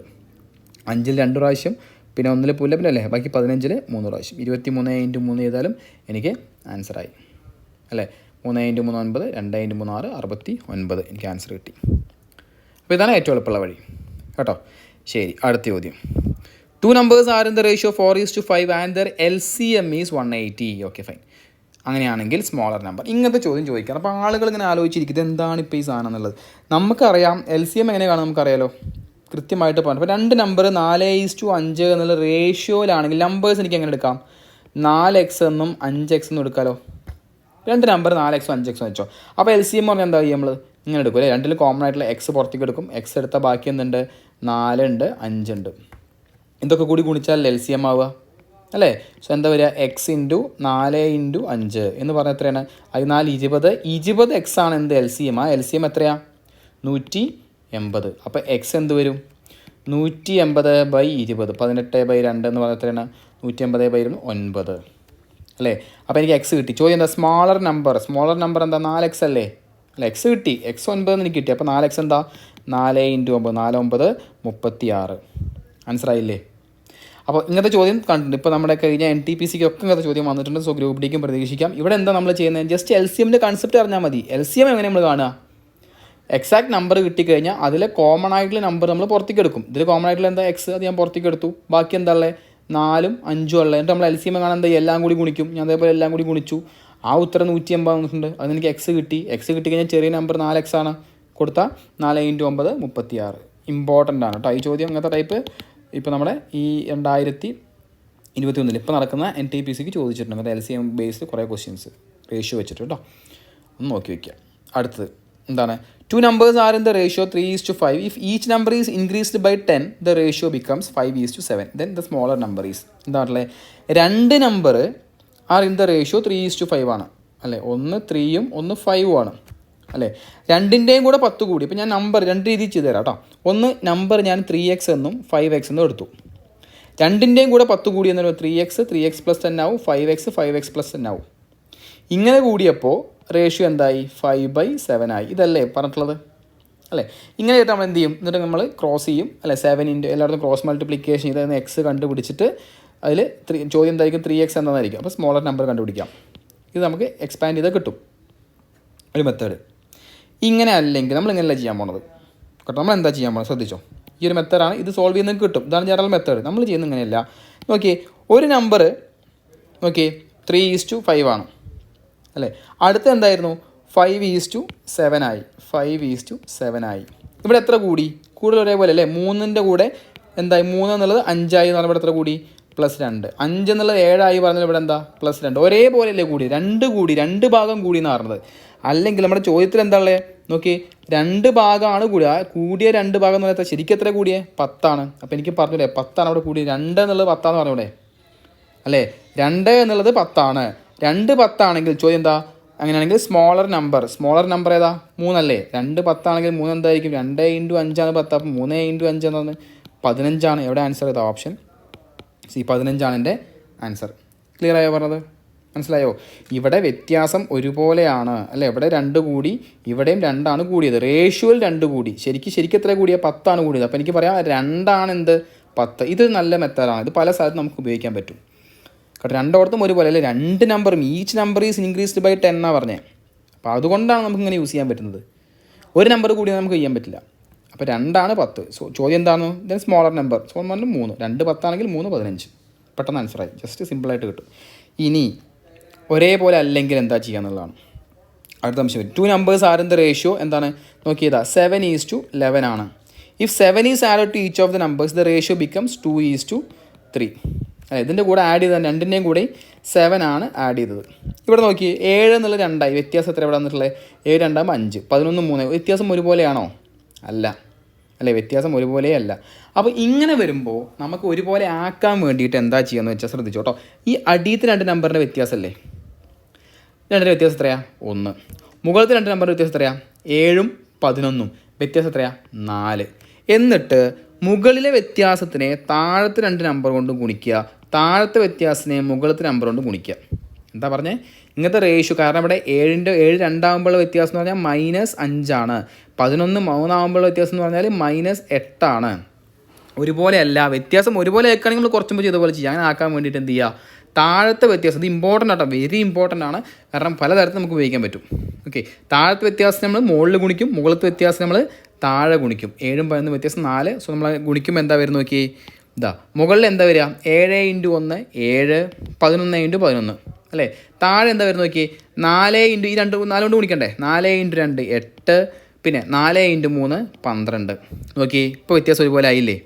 5ൽ 2 പ്രാവശ്യം, പിന്നെ 1ൽ പുല്ല, പിന്നെ അല്ലേ ബാക്കി 15ൽ 3 പ്രാവശ്യം. 23 × 3 ചെയ്താലും എനിക്ക് ആൻസറായി അല്ലേ. 3 × 3 9, 2 × 3 6 69. എനിക്ക് ആൻസർ കിട്ടി. അപ്പോൾ ഇതാണ് ഏറ്റവും എളുപ്പമുള്ള വഴി കേട്ടോ. ശരി, അടുത്ത ചോദ്യം. 2 numbers are in the ratio 4:5 and their LCM is 180. Okay fine. അങ്ങനെയാണെങ്കിൽ സ്മോളർ നമ്പർ. ഇങ്ങനത്തെ ചോദ്യം ചോദിക്കാം. അപ്പോൾ ആളുകൾ ഇങ്ങനെ ആലോചിച്ചിരിക്കുന്നത് എന്താണ് ഇപ്പോൾ ഈ സാധനം എന്നുള്ളത്. നമുക്കറിയാം LCM എങ്ങനെയാണ് നമുക്കറിയാലോ, കൃത്യമായിട്ട് പറഞ്ഞു. അപ്പോൾ 2 നമ്പർ 4:5 എന്നുള്ള റേഷ്യോയിലാണെങ്കിൽ നമ്പേഴ്സ് എനിക്ക് എങ്ങനെ എടുക്കാം? 4x എന്നും 5x എന്നും എടുക്കാമല്ലോ. 2 നമ്പർ 4x 5x വെച്ചോ. അപ്പോൾ LCM പറഞ്ഞാൽ എന്താ ചെയ്യുക? നമ്മൾ ഇങ്ങനെ എടുക്കും അല്ലേ. 2ൽ കോമൺ ആയിട്ടുള്ള എക്സ് പുറത്തേക്ക് എടുക്കും. എക്സ് എടുത്താൽ ബാക്കി എന്തുണ്ട്? 4 ഉണ്ട്, 5 ഉണ്ട്. ഇതൊക്കെ കൂടി ഗുണിച്ചാൽ LCM ആവുക അല്ലേ. സോ എന്താ വരിക? x × 4 × 5 എന്ന് പറഞ്ഞാൽ എത്രയാണ്? 14 20 x ആണ് എന്ത് LCM. ആ LCM എത്രയാണ്? 180. അപ്പോൾ എക്സ് എന്ത് വരും? 180/20. 18/2 എന്ന് പറഞ്ഞാൽ എത്രയാണ്? 180/9 അല്ലേ. അപ്പോൾ എനിക്ക് എക്സ് കിട്ടി. ചോദ്യം എന്താ? സ്മോളർ നമ്പർ എന്താ? 4x അല്ലേ. അല്ല, എക്സ് കിട്ടി. x 9 എന്ന് എനിക്ക് കിട്ടി. അപ്പോൾ 4x എന്താ? 4 × 9 4 9 36. ആൻസറായില്ലേ? അപ്പോൾ ഇങ്ങനത്തെ ചോദ്യം കണ്ടിട്ടുണ്ട്. ഇപ്പോൾ നമ്മുടെ കഴിഞ്ഞ NTPCക്ക് ഒക്കെ ഇങ്ങനത്തെ ചോദ്യം വന്നിട്ടുണ്ട്. സോ ഗ്രൂപ്പ് ഡിക്കും പ്രതീക്ഷിക്കാം. ഇവിടെ എന്താ നമ്മൾ ചെയ്യുന്നത്? ജസ്റ്റ് LCMൻ്റെ കൺസെപ്റ്റ് അറിഞ്ഞാൽ മതി. LCM എങ്ങനെ നമ്മൾ കാണുക? എക്സാക്ട് നമ്പർ കിട്ടിക്കഴിഞ്ഞാൽ അതിലെ കോമൺ ആയിട്ടുള്ള നമ്പർ നമ്മൾ പുറത്തേക്ക് എടുക്കും. ഇതിൽ കോമൺ ആയിട്ടുള്ള എന്താ എക്സ്, അത് ഞാൻ പുറത്തേക്ക് എടുത്തു. ബാക്കി എന്താ ഉള്ളത് 4ഉം 5ഉം ഉള്ളത്. എന്നിട്ട് നമ്മൾ LCM കാണാൻ എന്താ എല്ലാം കൂടി ഗുണിക്കും. ഞാൻ അതേപോലെ എല്ലാം കൂടി ഗുണിച്ചു. ആ ഉത്തരം 180 വന്നിട്ടുണ്ട്. അതിന് എനിക്ക് എക്സ് കിട്ടി. എക്സ് കിട്ടിക്കഴിഞ്ഞാൽ ചെറിയ നമ്പർ 4x ആണ്. കൊടുത്താൽ 4 × 9 36. ഇമ്പോർട്ടൻ്റ് ആണ് കേട്ടോ ഈ ചോദ്യം. അങ്ങനത്തെ ടൈപ്പ് ഇപ്പോൾ നമ്മുടെ ഈ 2021 ഇപ്പോൾ നടക്കുന്ന NTPCക്ക് ചോദിച്ചിട്ടുണ്ട്. അങ്ങനത്തെ LCM ബേസ്ഡ് കുറേ ക്വസ്റ്റ്യൻസ് റേഷ്യോ വെച്ചിട്ട് കേട്ടോ. ഒന്ന് നോക്കി വയ്ക്കുക. അടുത്തത് എന്താണ്? 2 numbers are in the ratio 3:5. If each number is increased by 10, the ratio becomes 5:7. Then the smaller number is. എന്താണല്ലേ? 2 number are in the ratio 3:5 ആണ് അല്ലേ. ഒന്ന് 3ഉം ഒന്ന് 5ഉം ആണ് അല്ലേ. രണ്ടിൻ്റെയും കൂടെ 10 കൂടി. ഇപ്പോൾ ഞാൻ നമ്പർ 2 രീതിയിൽ ചെയ്ത് തരാം കേട്ടോ. ഒന്ന് നമ്പർ ഞാൻ 3x എന്നും 5x എന്നും എടുത്തു. രണ്ടിൻ്റെയും കൂടെ 10 കൂടി എന്ന് പറയുമ്പോൾ 3x + 10 ആവും, 5x + 10 ആവും. ഇങ്ങനെ കൂടിയപ്പോൾ റേഷ്യോ എന്തായി? 5/7 ആയി. ഇതല്ലേ പറഞ്ഞിട്ടുള്ളത് അല്ലേ. ഇങ്ങനെ ചെയ്തിട്ട് നമ്മൾ എന്ത് ചെയ്യും? എന്നിട്ട് നമ്മൾ ക്രോസ് ചെയ്യും അല്ലേ. 7 × എല്ലായിടത്തും ക്രോസ് മൾട്ടിപ്ലിക്കേഷൻ ചെയ്ത് എക്സ് കണ്ടുപിടിച്ചിട്ട് അതിൽ ചോദ്യം എന്തായിരിക്കും? 3x എന്നതായിരിക്കും. അപ്പോൾ സ്മോളർ നമ്പർ കണ്ടുപിടിക്കാം. ഇത് നമുക്ക് എക്സ്പാൻഡ് ചെയ്താൽ കിട്ടും ഒരു മെത്തേഡ്. ഇങ്ങനെ അല്ലെങ്കിൽ നമ്മൾ ഇങ്ങനെയല്ല ചെയ്യാൻ പോണത് കേട്ടോ. നമ്മൾ എന്താ ചെയ്യാൻ പോണത് ശ്രദ്ധിച്ചോ. ഈ ഒരു മെത്തേഡാണ് ഇത് സോൾവ് ചെയ്യുന്നത് കിട്ടും. ഇതാണ് ജനറൽ മെത്തേഡ്. നമ്മൾ ചെയ്യുന്നത് ഇങ്ങനെയല്ല. നോക്കിയേ, ഒരു നമ്പർ നോക്കിയേ 3:5 ആണ് അല്ലേ. അടുത്ത എന്തായിരുന്നു? 5:7 ആയി. 5:7 ആയി. ഇവിടെ എത്ര കൂടി? കൂടുതൽ ഒരേപോലെ അല്ലേ. 3ൻ്റെ കൂടെ എന്തായി? 3 എന്നുള്ളത് 5 ആയി എന്ന് പറഞ്ഞാൽ ഇവിടെ എത്ര കൂടി? +2. 5 എന്നുള്ളത് 7 ആയി പറഞ്ഞാൽ ഇവിടെ എന്താ? +2. ഒരേപോലെ അല്ലേ കൂടി? 2 കൂടി, 2 ഭാഗം കൂടി എന്ന് പറഞ്ഞത്. അല്ലെങ്കിൽ നമ്മുടെ ചോദ്യത്തിൽ എന്താ ഉള്ളത് നോക്കി? 2 ഭാഗമാണ് കൂടി. ആ കൂടിയ 2 ഭാഗം എന്ന് പറഞ്ഞാൽ ശരിക്കും എത്ര കൂടിയേ? 10 ആണ്. അപ്പോൾ എനിക്ക് പറഞ്ഞൂടെ 10 ആണ് അവിടെ കൂടി. 2 എന്നുള്ളത് 10 ആണെന്ന് പറഞ്ഞൂടെ അല്ലേ. 2 എന്നുള്ളത് 10 ആണ്. 2 10 ആണെങ്കിൽ ചോദ്യം എന്താ? അങ്ങനെയാണെങ്കിൽ സ്മോളർ നമ്പർ ഏതാ? 3 അല്ലേ. 2 10 ആണെങ്കിൽ 3 എന്തായിരിക്കും? 2 × 5 ആണ് 10. അപ്പോൾ 3 × 5 എന്നാണ് 15 ആണ്. എവിടെ ആൻസർ ഏതാ? ഓപ്ഷൻ സി 15 ആണ് എൻ്റെ ആൻസർ. ക്ലിയർ ആയോ പറഞ്ഞത്? മനസ്സിലായോ? ഇവിടെ വ്യത്യാസം ഒരുപോലെയാണ് അല്ലേ. ഇവിടെ 2 കൂടി, ഇവിടെയും 2 ആണ് കൂടിയത്. റേഷ്യോയിൽ 2 കൂടി. ശരിക്കും എത്ര കൂടിയത്? 10 ആണ് കൂടിയത്. അപ്പോൾ എനിക്ക് പറയാം 2 ആണ് എന്ത്? 10. ഇത് നല്ല മെത്തേഡാണ്. ഇത് പല സ്ഥലത്തും നമുക്ക് ഉപയോഗിക്കാൻ പറ്റും കേട്ടോ. രണ്ടോടത്തും ഒരുപോലെ അല്ലേ. 2 നമ്പറും each number is increased by 10 എന്നാണ് പറഞ്ഞത്. അപ്പോൾ അതുകൊണ്ടാണ് നമുക്ക് ഇങ്ങനെ യൂസ് ചെയ്യാൻ പറ്റുന്നത്. ഒരു നമ്പർ കൂടി നമുക്ക് ചെയ്യാൻ പറ്റില്ല. അപ്പോൾ 2 ആണ് 10. സോ ചോദ്യം എന്താണ്? Then smaller number. സോ 3. 2 10 ആണെങ്കിൽ 3 15. പെട്ടെന്ന് ആൻസറായി. ജസ്റ്റ് സിമ്പിളായിട്ട് കിട്ടും. ഇനി ഒരേപോലെ അല്ലെങ്കിൽ എന്താ ചെയ്യുക എന്നുള്ളതാണ് അടുത്ത അംശം. 2 numbers are in the ratio എന്താണ് നോക്കിയതാ? 7:11 ആണ്. If 7 is added to each of the numbers, the ratio becomes 2:3. ഇതിൻ്റെ കൂടെ ആഡ് ചെയ്താൽ രണ്ടിൻ്റെയും കൂടെ 7 ആണ് ആഡ് ചെയ്തത്. ഇവിടെ നോക്കി 7 എന്നുള്ളത് 2 ആയി. വ്യത്യാസം എത്ര ഇവിടെ വന്നിട്ടുള്ളത്? 7 2 5. 11 3. വ്യത്യാസം ഒരുപോലെയാണോ? അല്ല അല്ലേ. വ്യത്യാസം ഒരുപോലെ അല്ല. അപ്പോൾ ഇങ്ങനെ വരുമ്പോൾ നമുക്ക് ഒരുപോലെ ആക്കാൻ വേണ്ടിയിട്ട് എന്താ ചെയ്യുകയെന്ന് വെച്ചാൽ ശ്രദ്ധിച്ചോ കേട്ടോ. ഈ അടിയത്തെ 2 നമ്പറിൻ്റെ വ്യത്യാസമല്ലേ. 2ൻ്റെ വ്യത്യാസം എത്രയാണ്? 1. മുകളിലത്തെ 2 നമ്പറിൻ്റെ വ്യത്യാസം എത്രയാണ്? 7ഉം 11ഉം. വ്യത്യാസം എത്രയാണ്? 4. എന്നിട്ട് മുകളിലെ വ്യത്യാസത്തിനെ താഴത്തെ 2 നമ്പർ കൊണ്ട് ഗുണിക്കുക, താഴത്തെ വ്യത്യാസത്തിനെ മുകളിലത്തെ നമ്പർ കൊണ്ട് ഗുണിക്കുക. എന്താ പറഞ്ഞേ? ഇങ്ങനത്തെ റേഷ്യോ. കാരണം ഇവിടെ 7 2 ആകുമ്പോഴുള്ള വ്യത്യാസം എന്ന് പറഞ്ഞാൽ -5 ആണ്. 11 3 ആകുമ്പോഴുള്ള വ്യത്യാസം എന്ന് പറഞ്ഞാൽ -8 ആണ്. ഒരുപോലെ അല്ല. വ്യത്യാസം ഒരുപോലെ ആക്കുകയാണെങ്കിൽ നമ്മൾ കുറച്ചുമ്പോൾ ചെയ്തപോലെ ചെയ്യാം. അങ്ങനെ ആക്കാൻ വേണ്ടിയിട്ട് എന്ത് ചെയ്യുക? താഴത്തെ വ്യത്യാസം. ഇത് ഇമ്പോർട്ടൻ്റ് ആട്ടോ, വെരി ഇമ്പോർട്ടൻ്റ് ആണ്. കാരണം പലതരത്തിൽ നമുക്ക് ഉപയോഗിക്കാൻ പറ്റും. ഓക്കെ, താഴത്തെ വ്യത്യാസം നമ്മൾ മുകളിൽ ഗുണിക്കും, മുകളിലത്തെ വ്യത്യാസം നമ്മൾ താഴെ ഗുണിക്കും. 7ഉം 11 വ്യത്യാസം 4. സോ നമ്മൾ ഗുണിക്കുമ്പോൾ എന്താ വരുന്നത് നോക്കി? ഇതാ മുകളിൽ എന്താ വരിക? 7 × 1 7, 11 × 11 അല്ലേ. താഴെ എന്താ വരുന്നത് നോക്കി? 4 × ഈ 4 കൊണ്ട് ഗുണിക്കണ്ടേ? 4 × 2 8, പിന്നെ 4 × 3 12. നോക്കി, ഇപ്പോൾ വ്യത്യാസം ഒരുപോലെ ആയില്ലേ.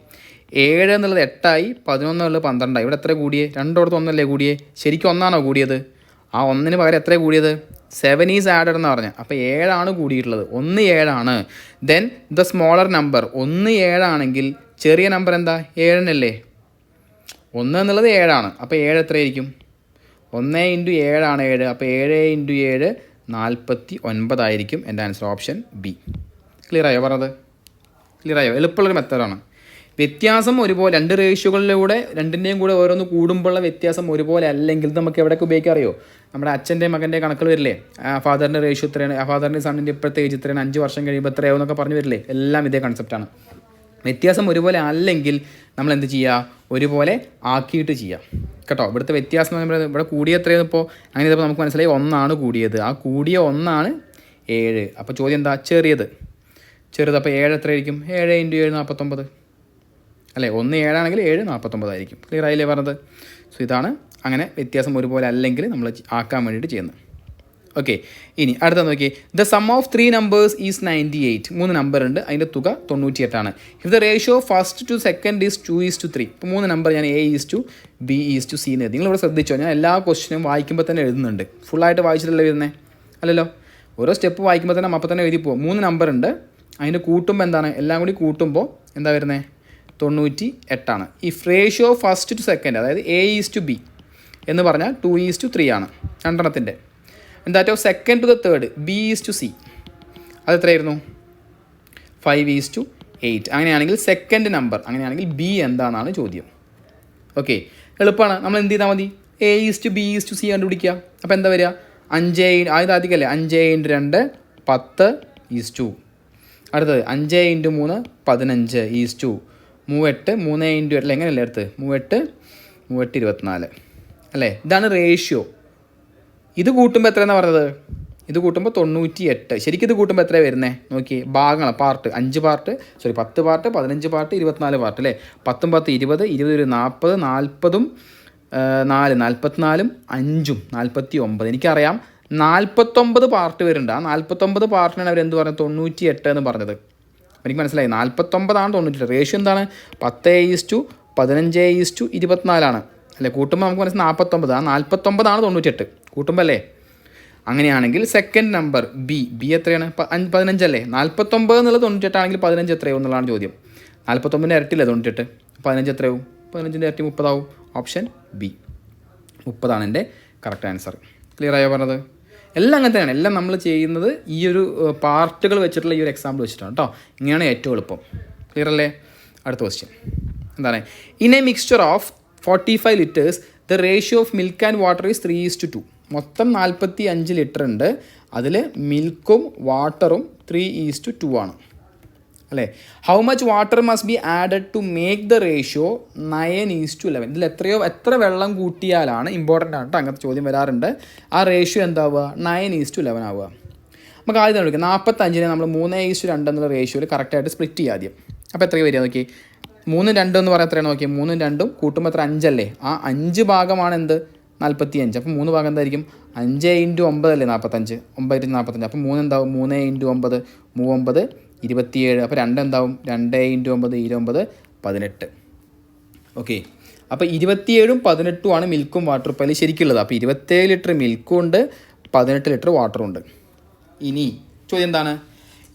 7 എന്നുള്ളത് 8 ആയി, 11 എന്നുള്ളത് 12 ആയി. ഇവിടെ എത്ര കൂടിയേ? രണ്ടോടത്ത് 1 അല്ലേ കൂടിയേ? ശരിക്കും 1 ആണോ കൂടിയത്? ആ 1-ന് പകരം എത്ര കൂടിയത്? 7 ഈസ് ആഡഡ് എന്ന് പറഞ്ഞത്. അപ്പോൾ 7 ആണ് കൂടിയിട്ടുള്ളത്. 1 7 ആണ്. Then the smaller number. 1 7 ആണെങ്കിൽ ചെറിയ നമ്പർ എന്താ? 7 അല്ലേ. 1 എന്നുള്ളത് 7 ആണ്. അപ്പോൾ 7 എത്രയായിരിക്കും? 1 × 7 ആണ് 7. അപ്പോൾ 7 × 7 49 ആയിരിക്കും എൻ്റെ ആൻസർ. Option B. ക്ലിയർ ആയോ പറഞ്ഞത്? ക്ലിയർ ആയോ? എളുപ്പമുള്ളൊരു മെത്തേഡാണ്. വ്യത്യാസം ഒരുപോലെ 2 റേഷ്യോകളിലൂടെ 2ൻ്റെയും കൂടെ ഓരോന്ന് കൂടുമ്പോഴുള്ള വ്യത്യാസം ഒരുപോലെ അല്ലെങ്കിൽ നമുക്ക് എവിടെയൊക്കെ ഉപയോഗിക്കാൻ അറിയോ? നമ്മുടെ അച്ഛൻ്റെ മകൻ്റെ കണക്കുകൾ വരില്ലേ? ഫാദറിൻ്റെ റേഷ്യോ ഇത്രയാണ്, ഫാദറിൻ്റെ സണ്ണിൻ്റെ ഇപ്പോഴത്തെ ഏജ് ഇത്രയാണ്, 5 വർഷം കഴിയുമ്പോൾ എത്രയാവും എന്നൊക്കെ പറഞ്ഞു വരില്ലേ? എല്ലാം ഇതേ കൺസെപ്റ്റാണ്. വ്യത്യാസം ഒരുപോലെ അല്ലെങ്കിൽ നമ്മൾ എന്ത് ചെയ്യുക? ഒരുപോലെ ആക്കിയിട്ട് ചെയ്യാം കേട്ടോ. ഇവിടുത്തെ വ്യത്യാസം എന്ന് പറയുമ്പോൾ ഇവിടെ കൂടിയ എത്രയാണ്? ഇപ്പോൾ അങ്ങനെ ചെയ്തപ്പോൾ നമുക്ക് മനസ്സിലായി 1 ആണ് കൂടിയത്. ആ കൂടിയ 1 ആണ് 7. അപ്പോൾ ചോദ്യം എന്താ? ചെറിയത്. ചെറുത്. അപ്പോൾ 7 എത്രയായിരിക്കും? 7 × 7 49 അല്ലേ? 1 7 ആണെങ്കിൽ 7 49 ആയിരിക്കും. ക്ലിയർ ആയില്ലേ പറഞ്ഞത്? സോ ഇതാണ് അങ്ങനെ വ്യത്യാസം ഒരുപോലെ അല്ലെങ്കിൽ നമ്മൾ ആക്കാൻ വേണ്ടിയിട്ട് ചെയ്യുന്നത്. ഓക്കെ, ഇനി അടുത്ത നോക്കി. The sum of 3 numbers is 98. 3 number ഉണ്ട്, അതിൻ്റെ തുക 98 if the ratio first to second is 2:3. ഇപ്പോൾ 3 നമ്പർ ഞാൻ A:B:C എന്ന് എഴുതി. നിങ്ങളിവിടെ ശ്രദ്ധിച്ചോ, ഞാൻ എല്ലാ ക്വസ്റ്റിനും വായിക്കുമ്പോൾ തന്നെ എഴുതുന്നുണ്ട്. ഫുള്ളായിട്ട് വായിച്ചിട്ടല്ലേ വരുന്നത് അല്ലല്ലോ. ഓരോ സ്റ്റെപ്പ് വായിക്കുമ്പോൾ തന്നെ അപ്പം തന്നെ എഴുതി പോകും. 3 നമ്പർ ഉണ്ട്, അതിൻ്റെ കൂട്ടുമ്പോൾ എന്താണ്? എല്ലാം കൂടി കൂട്ടുമ്പോൾ എന്താ വരുന്നത്? 98. If ratio first to second, അതായത് A:B എന്ന് പറഞ്ഞാൽ 2:3 ആണ് രണ്ടെണ്ണത്തിൻ്റെ. That of second to the third B:C അത് എത്രയായിരുന്നു? 5:8. അങ്ങനെയാണെങ്കിൽ സെക്കൻഡ് നമ്പർ, അങ്ങനെയാണെങ്കിൽ B എന്താണെന്നാണ് ചോദ്യം. ഓക്കെ, എളുപ്പമാണ്. നമ്മൾ എന്ത് ചെയ്താൽ മതി? A:B:C കണ്ടുപിടിക്കുക. അപ്പോൾ എന്താ വരിക? 5 ആദ്യമല്ലേ 5 × 2 10:2. അടുത്തത് 5 × 3 15:2. 3 × 8 എങ്ങനെയല്ലേ അടുത്ത്? 3 24 അല്ലേ? ഇതാണ് റേഷ്യോ. ഇത് കൂട്ടുമ്പോൾ എത്രയെന്നാണ് പറഞ്ഞത്? ഇത് കൂട്ടുമ്പോൾ 98. ശരിക്കും ഇത് കൂട്ടുമ്പോൾ എത്രയാണ് വരുന്നത്? നോക്കി, ഭാഗങ്ങൾ, part 5 part, 10 part, 15 part, 24 part അല്ലേ? 10 10 20, 20 40, 40 4 44, 5 49. എനിക്കറിയാം 49 പാർട്ട് വരുന്നുണ്ട്. ആ 49 പാർട്ടിനാണ് അവരെന്ത് പറഞ്ഞത്? 98 എന്ന് പറഞ്ഞത്. എനിക്ക് മനസ്സിലായി. 49 98. റേഷ്യോ എന്താണ്? 10:15:24 അല്ലേ? കൂട്ടുമ്പോൾ നമുക്ക് മനസ്സിലായി 49. ആ 49 98 കൂട്ടുമ്പോൾ അല്ലേ? അങ്ങനെയാണെങ്കിൽ സെക്കൻഡ് നമ്പർ ബി എത്രയാണ്? 15 അല്ലേ? 49 എന്നുള്ളത് 98 ആണെങ്കിൽ 15 എത്രയാവും എന്നുള്ളതാണ് ചോദ്യം. 49ൻ്റെ ഇരട്ടില്ലേ 98? 15 എത്രയാവും? 15ൻ്റെ ഇരട്ടി 30 ആവും. ഓപ്ഷൻ ബി 30 എൻ്റെ കറക്റ്റ് ആൻസർ. ക്ലിയർ ആയോ പറഞ്ഞത്? എല്ലാം അങ്ങനെ തന്നെയാണ്. എല്ലാം നമ്മൾ ചെയ്യുന്നത് ഈ ഒരു പാർട്ടുകൾ വെച്ചിട്ടുള്ള ഈ ഒരു എക്സാമ്പിൾ വെച്ചിട്ടാണ് കേട്ടോ. ഇങ്ങനെയാണ് ഏറ്റവും എളുപ്പം. ക്ലിയർ അല്ലേ? അടുത്ത ക്വസ്റ്റ്യൻ എന്താണ്? In A mixture of 45 liters the ratio of milk and water is 3:2. മൊത്തം 45 ലിറ്റർ ഉണ്ട്, അതിൽ മിൽക്കും വാട്ടറും 3:2 ആണ് അല്ലേ? How much water must be added to make the ratio 9:11. ഇതിൽ എത്ര വെള്ളം കൂട്ടിയാലാണ്, ഇമ്പോർട്ടൻ്റ് ആണ് കേട്ടോ, അങ്ങനത്തെ ചോദ്യം വരാറുണ്ട്, ആ റേഷ്യോ എന്താവുക? 9:11 ആവുക. നമുക്ക് ആദ്യം തന്നെ വിളിക്കാം. 45 നമ്മൾ 3:2 എന്നുള്ള റേഷ്യോയിൽ കറക്റ്റായിട്ട് സ്പ്ലിറ്റ് ചെയ്യുക ആദ്യം. അപ്പോൾ എത്ര വരിക നോക്കി? 3 2 എന്ന് പറയാൻ എത്രയാണ് നോക്കി? 3 2 കൂട്ടുമ്പോൾ എത്ര? 5 അല്ലേ? ആ 5 ഭാഗമാണ് എന്ത്? 45. അപ്പോൾ 3 ഭാഗം എന്തായിരിക്കും? 5 × 9 അല്ലേ 45? 9 × 45. അപ്പോൾ 3 എന്താവും? 3 × 9 39 27. അപ്പോൾ 2 എന്താവും? 2 × 9 29 18. ഓക്കെ, അപ്പോൾ 27ഉം 18ഉം ആണ് മിൽക്കും വാട്ടറും ഇപ്പോൾ ശരിക്കുള്ളത്. അപ്പോൾ 27 ലിറ്റർ മിൽക്കും ഉണ്ട്, 18 ലിറ്റർ വാട്ടറും ഉണ്ട്. ഇനി ചോദ്യം എന്താണ്?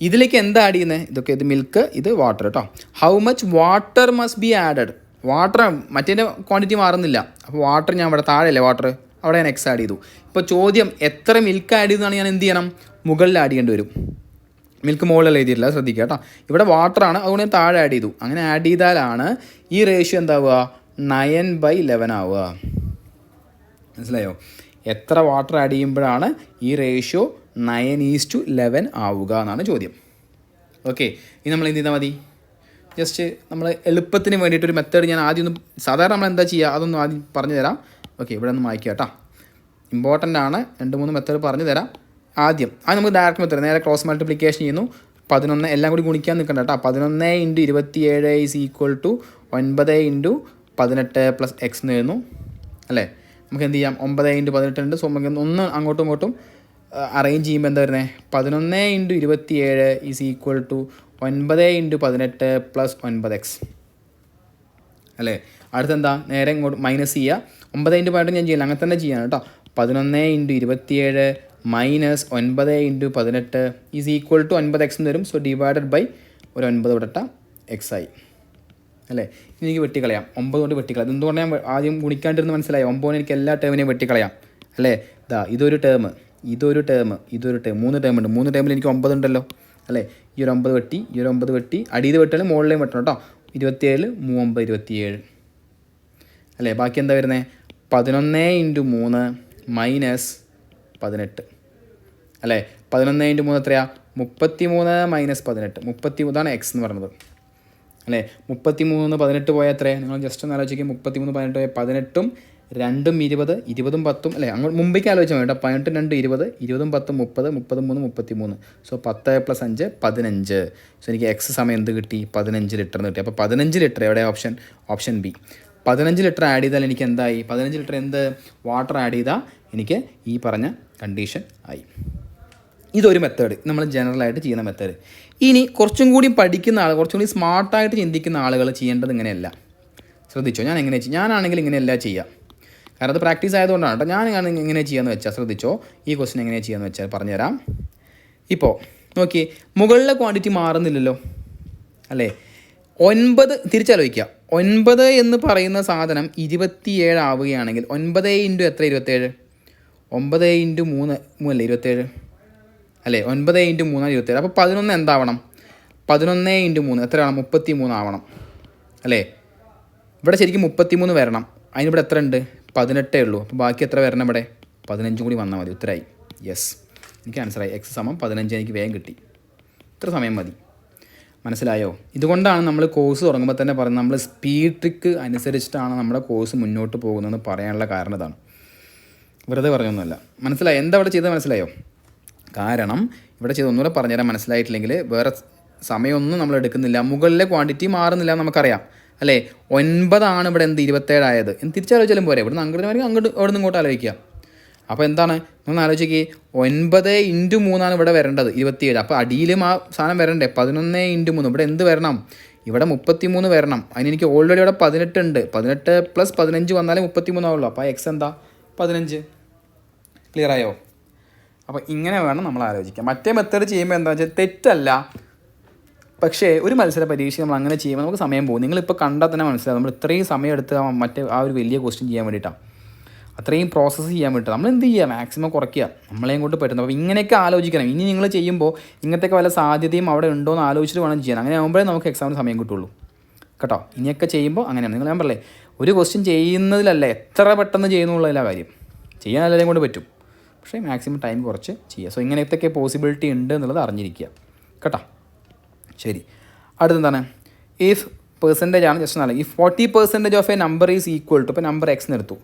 ഇതിലേക്ക് എന്താ ആഡ് ചെയ്യുന്നത്? ഇതൊക്കെ ഇത് മിൽക്ക്, ഇത് വാട്ടർ കേട്ടോ. How much water must be added? Water മറ്റേൻ്റെ ക്വാണ്ടിറ്റി മാറുന്നില്ല. അപ്പോൾ വാട്ടർ ഞാൻ ഇവിടെ താഴെയല്ലേ വാട്ടർ, അവിടെ ഞാൻ എക്സ് ആഡ് ചെയ്തു. ഇപ്പോൾ ചോദ്യം എത്ര മിൽക്ക് ആഡ് ചെയ്തെന്നാണ് ഞാൻ എന്ത് ചെയ്യണം? മുകളിൽ ആഡ് ചെയ്യേണ്ടി വരും. മിൽക്ക് മുകളിൽ എഴുതിയിട്ടില്ല, ശ്രദ്ധിക്കുക കേട്ടോ. ഇവിടെ വാട്ടറാണ്, അതുകൊണ്ട് ഞാൻ താഴെ ആഡ് ചെയ്തു. അങ്ങനെ ആഡ് ചെയ്താലാണ് ഈ റേഷ്യോ എന്താവുക? 9/11 ആവുക. മനസ്സിലായോ? എത്ര വാട്ടർ ആഡ് ചെയ്യുമ്പോഴാണ് ഈ റേഷ്യോ 9:11 ആവുക എന്നാണ് ചോദ്യം. ഓക്കെ, ഇനി നമ്മൾ എന്ത് ചെയ്താൽ മതി? ജസ്റ്റ് നമ്മൾ എളുപ്പത്തിന് വേണ്ടിയിട്ടൊരു മെത്തേഡ് ഞാൻ ആദ്യം ഒന്ന്, സാധാരണ നമ്മൾ എന്താ ചെയ്യുക അതൊന്നും ആദ്യം പറഞ്ഞു തരാം. ഓക്കെ, ഇവിടെ ഒന്ന് വായിക്കുക കേട്ടോ, ഇമ്പോർട്ടൻ്റ് ആണ്. 2-3 മെത്തേഡ് പറഞ്ഞു തരാം. ആദ്യം നമുക്ക് ഡയറക്റ്റ് മെത്തേഡ്, നേരെ ക്രോസ് മൾട്ടിപ്ലിക്കേഷൻ ചെയ്യുന്നു. 11 എല്ലാം കൂടി ഗുണിക്കാൻ നിൽക്കണ്ട കേട്ടോ. 11 × 27 is equal to 9 × 18 plus x എന്ന് എഴുതുന്നു അല്ലേ? നമുക്ക് എന്ത് ചെയ്യാം? 9 × 18 ഉണ്ട്. സോ നമുക്ക് ഒന്ന് അങ്ങോട്ടും ഇങ്ങോട്ടും അറേഞ്ച് ചെയ്യുമ്പോൾ എന്താ വരുന്നത്? 11 × 27 is equal to 9 × 18 plus 9x അല്ലേ? അടുത്തെന്താ? നേരെ ഇങ്ങോട്ട് മൈനസ് ചെയ്യുക. 9 × 18 ഞാൻ ചെയ്യില്ല, അങ്ങനെ തന്നെ ചെയ്യാണ് കേട്ടോ. 11 × 27 minus 9 × 18 is equal to 9x എന്ന് വരും. സോ ഡിവൈഡഡ് ബൈ ഒരു 9 ഇവിടട്ട എക്സ് ആയി അല്ലേ? ഇനി എനിക്ക് വെട്ടിക്കളയാം. 9 കൊണ്ട് വെട്ടിക്കളയാം. എന്തുകൊണ്ട് ഞാൻ ആദ്യം ഗുണിക്കാണ്ടിരുന്ന് മനസ്സിലായി? 9 എനിക്ക് എല്ലാ ടേമിനെയും വെട്ടിക്കളയാം അല്ലേ? ഇതൊരു ടേം, ഇതൊരു ടേം, 3 ടേം ഉണ്ട്. 3 ടേമിൽ എനിക്ക് 9 ഉണ്ടല്ലോ അല്ലേ? ഈ ഒരു 9 വെട്ടി, ഈ ഒരു 9 വെട്ടി, അടിയിൽ വെട്ടാലും മുകളിലേയും വെട്ടണം കേട്ടോ. 27 3 27 അല്ലേ? ബാക്കി എന്താ വരുന്നത്? 11 × 3 മൈനസ് 18 അല്ലേ? 11 × 3 എത്രയാണ്? 33 മൈനസ് 18. 30 ഇതാണ് എക്സ് എന്ന് പറയുന്നത് അല്ലേ? 33 18 പോയാൽ എത്രയാണ്? നിങ്ങൾ ജസ്റ്റ് ഒന്ന് ആലോചിക്കുക. 33 18 പോയാൽ 18ഉം 2 20 20 10 അല്ലേ, അങ്ങോട്ട് മുമ്പേക്ക് ആലോചിച്ചാൽ വേണ്ട. 18 2 20 20 10 30 33 33. സോ 10 + 5 15. സോ എനിക്ക് എക്സ് സമയം എന്ത് കിട്ടി? 15 ലിറ്റർ എന്ന് കിട്ടി. അപ്പോൾ 15 ലിറ്റർ എവിടെ? Option B. 15 ലിറ്റർ ആഡ് ചെയ്താൽ എനിക്ക് എന്തായി? 15 ലിറ്റർ എന്ത് വാട്ടർ ആഡ് ചെയ്താൽ എനിക്ക് ഈ പറഞ്ഞ കണ്ടീഷൻ ആയി. ഇതൊരു മെത്തേഡ്, നമ്മൾ ജനറലായിട്ട് ചെയ്യുന്ന മെത്തേഡ്. ഇനി കുറച്ചും കൂടി പഠിക്കുന്ന ആൾ, കുറച്ചും കൂടി സ്മാർട്ടായിട്ട് ചിന്തിക്കുന്ന ആളുകൾ ചെയ്യേണ്ടത് ഇങ്ങനെയല്ല. ശ്രദ്ധിച്ചോ, ഞാൻ എങ്ങനെ ഞാനാണെങ്കിൽ ഇങ്ങനെയല്ല ചെയ്യുക. കാരണം അത് പ്രാക്ടീസ് ആയതുകൊണ്ടാണ് കേട്ടോ. ഞാൻ എങ്ങനെ ചെയ്യാമെന്ന് വെച്ചാൽ, ശ്രദ്ധിച്ചോ, ഈ ക്വസ്റ്റ്യൻ എങ്ങനെ ചെയ്യാമെന്ന് വെച്ചാൽ പറഞ്ഞുതരാം. ഇപ്പോൾ നോക്കി, മുകളിലെ ക്വാണ്ടിറ്റി മാറുന്നില്ലല്ലോ അല്ലേ? 9 തിരിച്ചാലോചിക്കുക. 9 എന്ന് പറയുന്ന സാധനം 27 ആവുകയാണെങ്കിൽ 9 ഇൻറ്റു എത്ര? 27. 9 ഇൻറ്റു 3 അല്ലേ 27 അല്ലേ? 9 ഇൻറ്റു 3 27. അപ്പോൾ 11 എന്താവണം? 11 ഇൻറ്റു 3 എത്രയാണ്? 33 ആവണം അല്ലേ? ഇവിടെ ശരിക്കും 33 വരണം. അതിനിവിടെ എത്ര ഉണ്ട്? 18 ഉള്ളൂ. അപ്പോൾ ബാക്കി എത്ര വരണം ഇവിടെ? 15 കൂടി വന്നാൽ മതി. ഉത്തരമായി. യെസ്, എനിക്ക് ആൻസറായി. എക്സ് സമം 15 എനിക്ക് വേഗം കിട്ടി. ഇത്ര സമയം മതി. മനസ്സിലായോ? ഇതുകൊണ്ടാണ് നമ്മൾ കോഴ്സ് തുടങ്ങുമ്പോൾ തന്നെ പറയുന്നത്, നമ്മൾ സ്പീഡ് ട്രിക്ക് അനുസരിച്ചിട്ടാണ് നമ്മുടെ കോഴ്സ് മുന്നോട്ട് പോകുന്നതെന്ന് പറയാനുള്ള കാരണം ഇതാണ്. വെറുതെ പറഞ്ഞൊന്നുമല്ല. മനസ്സിലായോ? എന്താ ഇവിടെ ചെയ്തത്? മനസ്സിലായോ? കാരണം ഇവിടെ ചെയ്ത് ഒന്നുകൂടെ പറഞ്ഞുതരാൻ മനസ്സിലായിട്ടില്ലെങ്കിൽ, വേറെ സമയമൊന്നും നമ്മൾ എടുക്കുന്നില്ല. മുകളിലെ ക്വാണ്ടിറ്റി മാറുന്നില്ല നമുക്കറിയാം അല്ലേ? 9 ഇവിടെ എന്ത് 27 ആയത് എന്ന് തിരിച്ചാലോചിച്ചാലും പോരെ. ഇവിടെ നിന്ന് അങ്ങോട്ട് അവിടെ നിന്ന് ഇങ്ങോട്ട് ആലോചിക്കുക. അപ്പോൾ എന്താണ് നമ്മൾ ആലോചിക്കുക? 9 ഇൻറ്റു 3 ഇവിടെ വരേണ്ടത് 27. അപ്പോൾ അടിയിലും ആ സാധനം വരണ്ടേ? 11 ഇൻറ്റു 3. ഇവിടെ എന്ത് വരണം? ഇവിടെ 33 വരണം. അതിനെനിക്ക് ഓൾറെഡി ഇവിടെ 18 ഉണ്ട്. 18 + 15 വന്നാലേ 33 ആവുള്ളൂ. അപ്പോൾ എക്സ് എന്താ? 15. ക്ലിയർ ആയോ? അപ്പോൾ ഇങ്ങനെ വേണം നമ്മൾ ആലോചിക്കാം. മറ്റേ മെത്തേഡ് ചെയ്യുമ്പോൾ എന്താ വെച്ചാൽ തെറ്റല്ല, പക്ഷേ ഒരു മത്സര പരീക്ഷ നമ്മൾ അങ്ങനെ ചെയ്യുമ്പോൾ നമുക്ക് സമയം പോകും. നിങ്ങളിപ്പോൾ കണ്ടാൽ തന്നെ മനസ്സിലാവും, നമ്മൾ ഇത്രയും സമയം എടുത്ത് മറ്റേ ആ ഒരു വലിയ ക്വസ്റ്റ്യൻ ചെയ്യാൻ വേണ്ടിയിട്ടാണ്, അത്രയും പ്രോസസ്സ് ചെയ്യാൻ വേണ്ടിയിട്ട് നമ്മൾ എന്ത് ചെയ്യുക? മാക്സിമം കുറയ്ക്കുക, നമ്മളെയും കൊണ്ട് പറ്റുന്നത്. അപ്പോൾ ഇങ്ങനെയൊക്കെ ആലോചിക്കണം. ഇനി നിങ്ങൾ ചെയ്യുമ്പോൾ ഇങ്ങനത്തെയൊക്കെ വല്ല സാധ്യതയും അവിടെ ഉണ്ടോ എന്ന് ആലോചിച്ചിട്ട് വേണം ചെയ്യാൻ. അങ്ങനെ ആകുമ്പോഴേ നമുക്ക് എക്സാമിന് സമയം കിട്ടുള്ളൂ കേട്ടോ. ഇനിയൊക്കെ ചെയ്യുമ്പോൾ അങ്ങനെയാണ്. നിങ്ങൾ ഞാൻ പറയല്ലേ, ഒരു ക്വസ്റ്റ്യൻ ചെയ്യുന്നതിലല്ല എത്ര പെട്ടെന്ന് ചെയ്യുന്നുള്ളതില്ല കാര്യം. ചെയ്യാൻ എല്ലാവരെയും കൊണ്ട് പറ്റും, പക്ഷേ മാക്സിമം ടൈം കുറച്ച് ചെയ്യുക. സോ ഇങ്ങനത്തെയൊക്കെ പോസിബിലിറ്റി ഉണ്ട് എന്നുള്ളത് അറിഞ്ഞിരിക്കുക കേട്ടോ. ശരി, അടുത്തെന്താണ്? ഇഫ് പെർസെൻറ്റേജ് ആണ്. ജസ്റ്റ് നല്ല, if 40% of a number is equal to, ഇപ്പോൾ നമ്പർ എക്സ് എടുത്തു.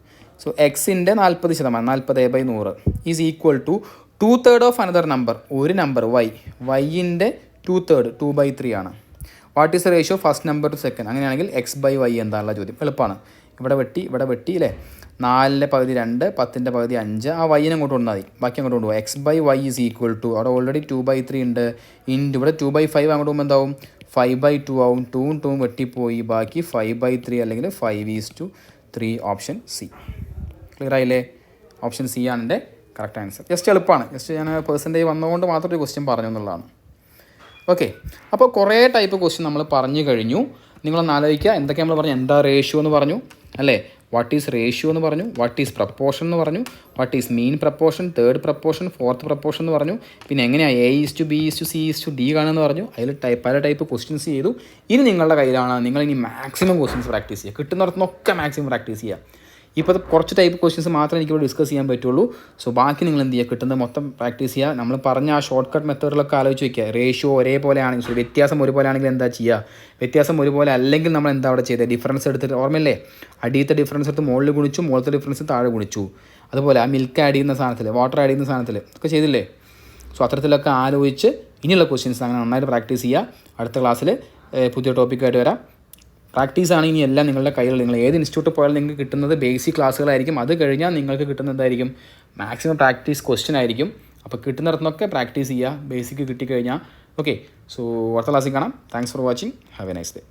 സോ എക്സിൻ്റെ 40%, 40/100 is equal to 2/3 of another number, ഒരു നമ്പർ വൈ. വൈൻ്റെ 2/3 2/3 ആണ്. What is the ratio first number to second? അങ്ങനെയാണെങ്കിൽ x/y എന്താണുള്ള ചോദ്യം. എളുപ്പമാണ്. ഇവിടെ വെട്ടി അല്ലേ? 4ൻ്റെ പകുതി 2, 10ൻ്റെ പകുതി 5. ആ വൈനെ അങ്ങോട്ട് കൊണ്ടുവന്നാൽ മതി, ബാക്കി അങ്ങോട്ട് കൊണ്ടുപോകും. x/y ഈസ് ഈക്വൽ ടു, അവിടെ ഓൾറെഡി 2/3 ഉണ്ട്. ഇൻറ്റു ഇവിടെ 2/5 അങ്ങോട്ട് പോകുമ്പോൾ എന്താവും? 5/2 ആവും. 2ഉം 2ഉം വെട്ടിപ്പോയി, ബാക്കി 5/3 അല്ലെങ്കിൽ 5:3. Option C. ക്ലിയർ ആയില്ലേ? ഓപ്ഷൻ സി ആണ് എൻ്റെ കറക്റ്റ് ആൻസർ. ജസ്റ്റ് എളുപ്പമാണ്. ജസ്റ്റ് ഞാൻ പെർസെൻറ്റേജ് വന്നുകൊണ്ട് മാത്രം ഒരു ക്വസ്റ്റ്യൻ പറഞ്ഞു എന്നുള്ളതാണ്. ഓക്കെ, അപ്പോൾ കുറേ ടൈപ്പ് ക്വസ്റ്റ്യൻ നമ്മൾ പറഞ്ഞു കഴിഞ്ഞു. നിങ്ങളൊന്ന് ആലോചിക്കുക, എന്തൊക്കെ നമ്മൾ പറഞ്ഞു? എന്താ റേഷ്യോ എന്ന് പറഞ്ഞു അല്ലേ? വാട്ട് ഈസ് റേഷ്യോ എന്ന് പറഞ്ഞു. വാട്ട് ഈസ് പ്രപ്പോർഷൻ എന്ന് പറഞ്ഞു. What is mean proportion, third proportion, fourth proportion എന്ന് പറഞ്ഞു. പിന്നെ എങ്ങനെയാണ് A:B:C:D കാണുമെന്ന് പറഞ്ഞു. അതിൽ പല ടൈപ്പ് ക്വസ്റ്റ്യൻസ് ചെയ്തു. ഇനി നിങ്ങളുടെ കയ്യിലാണ്. നിങ്ങൾ ഇനി മാക്സിമം ക്വസ്റ്റ്യൻസ് പ്രാക്ടീസ് ചെയ്യുക. കിട്ടുന്നിടത്തുനിന്നൊക്കെ മാക്സിമം പ്രാക്ടീസ് ചെയ്യുക. ഇപ്പോൾ കുറച്ച് ടൈപ്പ് ക്വസ്റ്റ്യൻസ് മാത്രമേ എനിക്കിവിടെ ഡിസ്കസ് ചെയ്യാൻ പറ്റുള്ളൂ. സോ ബാക്കി നിങ്ങൾ എന്ത് ചെയ്യുക? കിട്ടുന്നത് മൊത്തം പ്രാക്ടീസ് ചെയ്യുക. നമ്മൾ പറഞ്ഞ ആ ഷോർട്ട് കട്ട് മെത്തേഡിലൊക്കെ ആലോചിച്ച് വയ്ക്കുക. റേഷ്യോ ഒരേപോലെ ആണെങ്കിൽ, വ്യത്യാസം ഒരുപോലെ ആണെങ്കിൽ എന്താ ചെയ്യുക? വ്യത്യാസം ഒരുപോലെ അല്ലെങ്കിൽ നമ്മൾ എന്താ അവിടെ ചെയ്തത്? ഡിഫറൻസ് എടുത്തിട്ട്, ഓർമ്മയില്ലേ? അടിയത്തെ ഡിഫറൻസ് എടുത്ത് മുകളിൽ ഗുണിച്ചു, മുകളിലത്തെ ഡിഫറൻസ് താഴെ ഗുണിച്ചു. അതുപോലെ ആ മിൽക്ക് ആഡ് ചെയ്യുന്ന സാധനത്തിൽ, വാട്ടർ ആഡ് ചെയ്യുന്ന സാധനത്തിൽ ഒക്കെ ചെയ്തില്ലേ? സോ അത്തരത്തിലൊക്കെ ആലോചിച്ച് ഇനിയുള്ള ക്വസ്റ്റ്യൻസ് അങ്ങനെ നന്നായിട്ട് പ്രാക്ടീസ് ചെയ്യുക. അടുത്ത ക്ലാസ്സിൽ പുതിയ ടോപ്പിക്കായിട്ട് വരാം. പ്രാക്ടീസാണ് ഇനി എല്ലാം നിങ്ങളുടെ കയ്യിലുള്ള. നിങ്ങൾ ഏത് ഇൻസ്റ്റിറ്റ്യൂട്ടിൽ പോയാലും നിങ്ങൾക്ക് കിട്ടുന്നത് ബേസിക് ക്ലാസ്സുകളായിരിക്കും. അത് കഴിഞ്ഞാൽ നിങ്ങൾക്ക് കിട്ടുന്നതായിരിക്കും മാക്സിമം പ്രാക്ടീസ് ക്വസ്റ്റ്യൻ ആയിരിക്കും. അപ്പോൾ കിട്ടുന്നിടത്തുനിന്നൊക്കെ പ്രാക്ടീസ് ചെയ്യുക, ബേസിക് കിട്ടിക്കഴിഞ്ഞാൽ. ഓക്കെ, സോ അടുത്ത ക്ലാസ്സിൽ കാണാം. Thanks for watching. Have A nice day.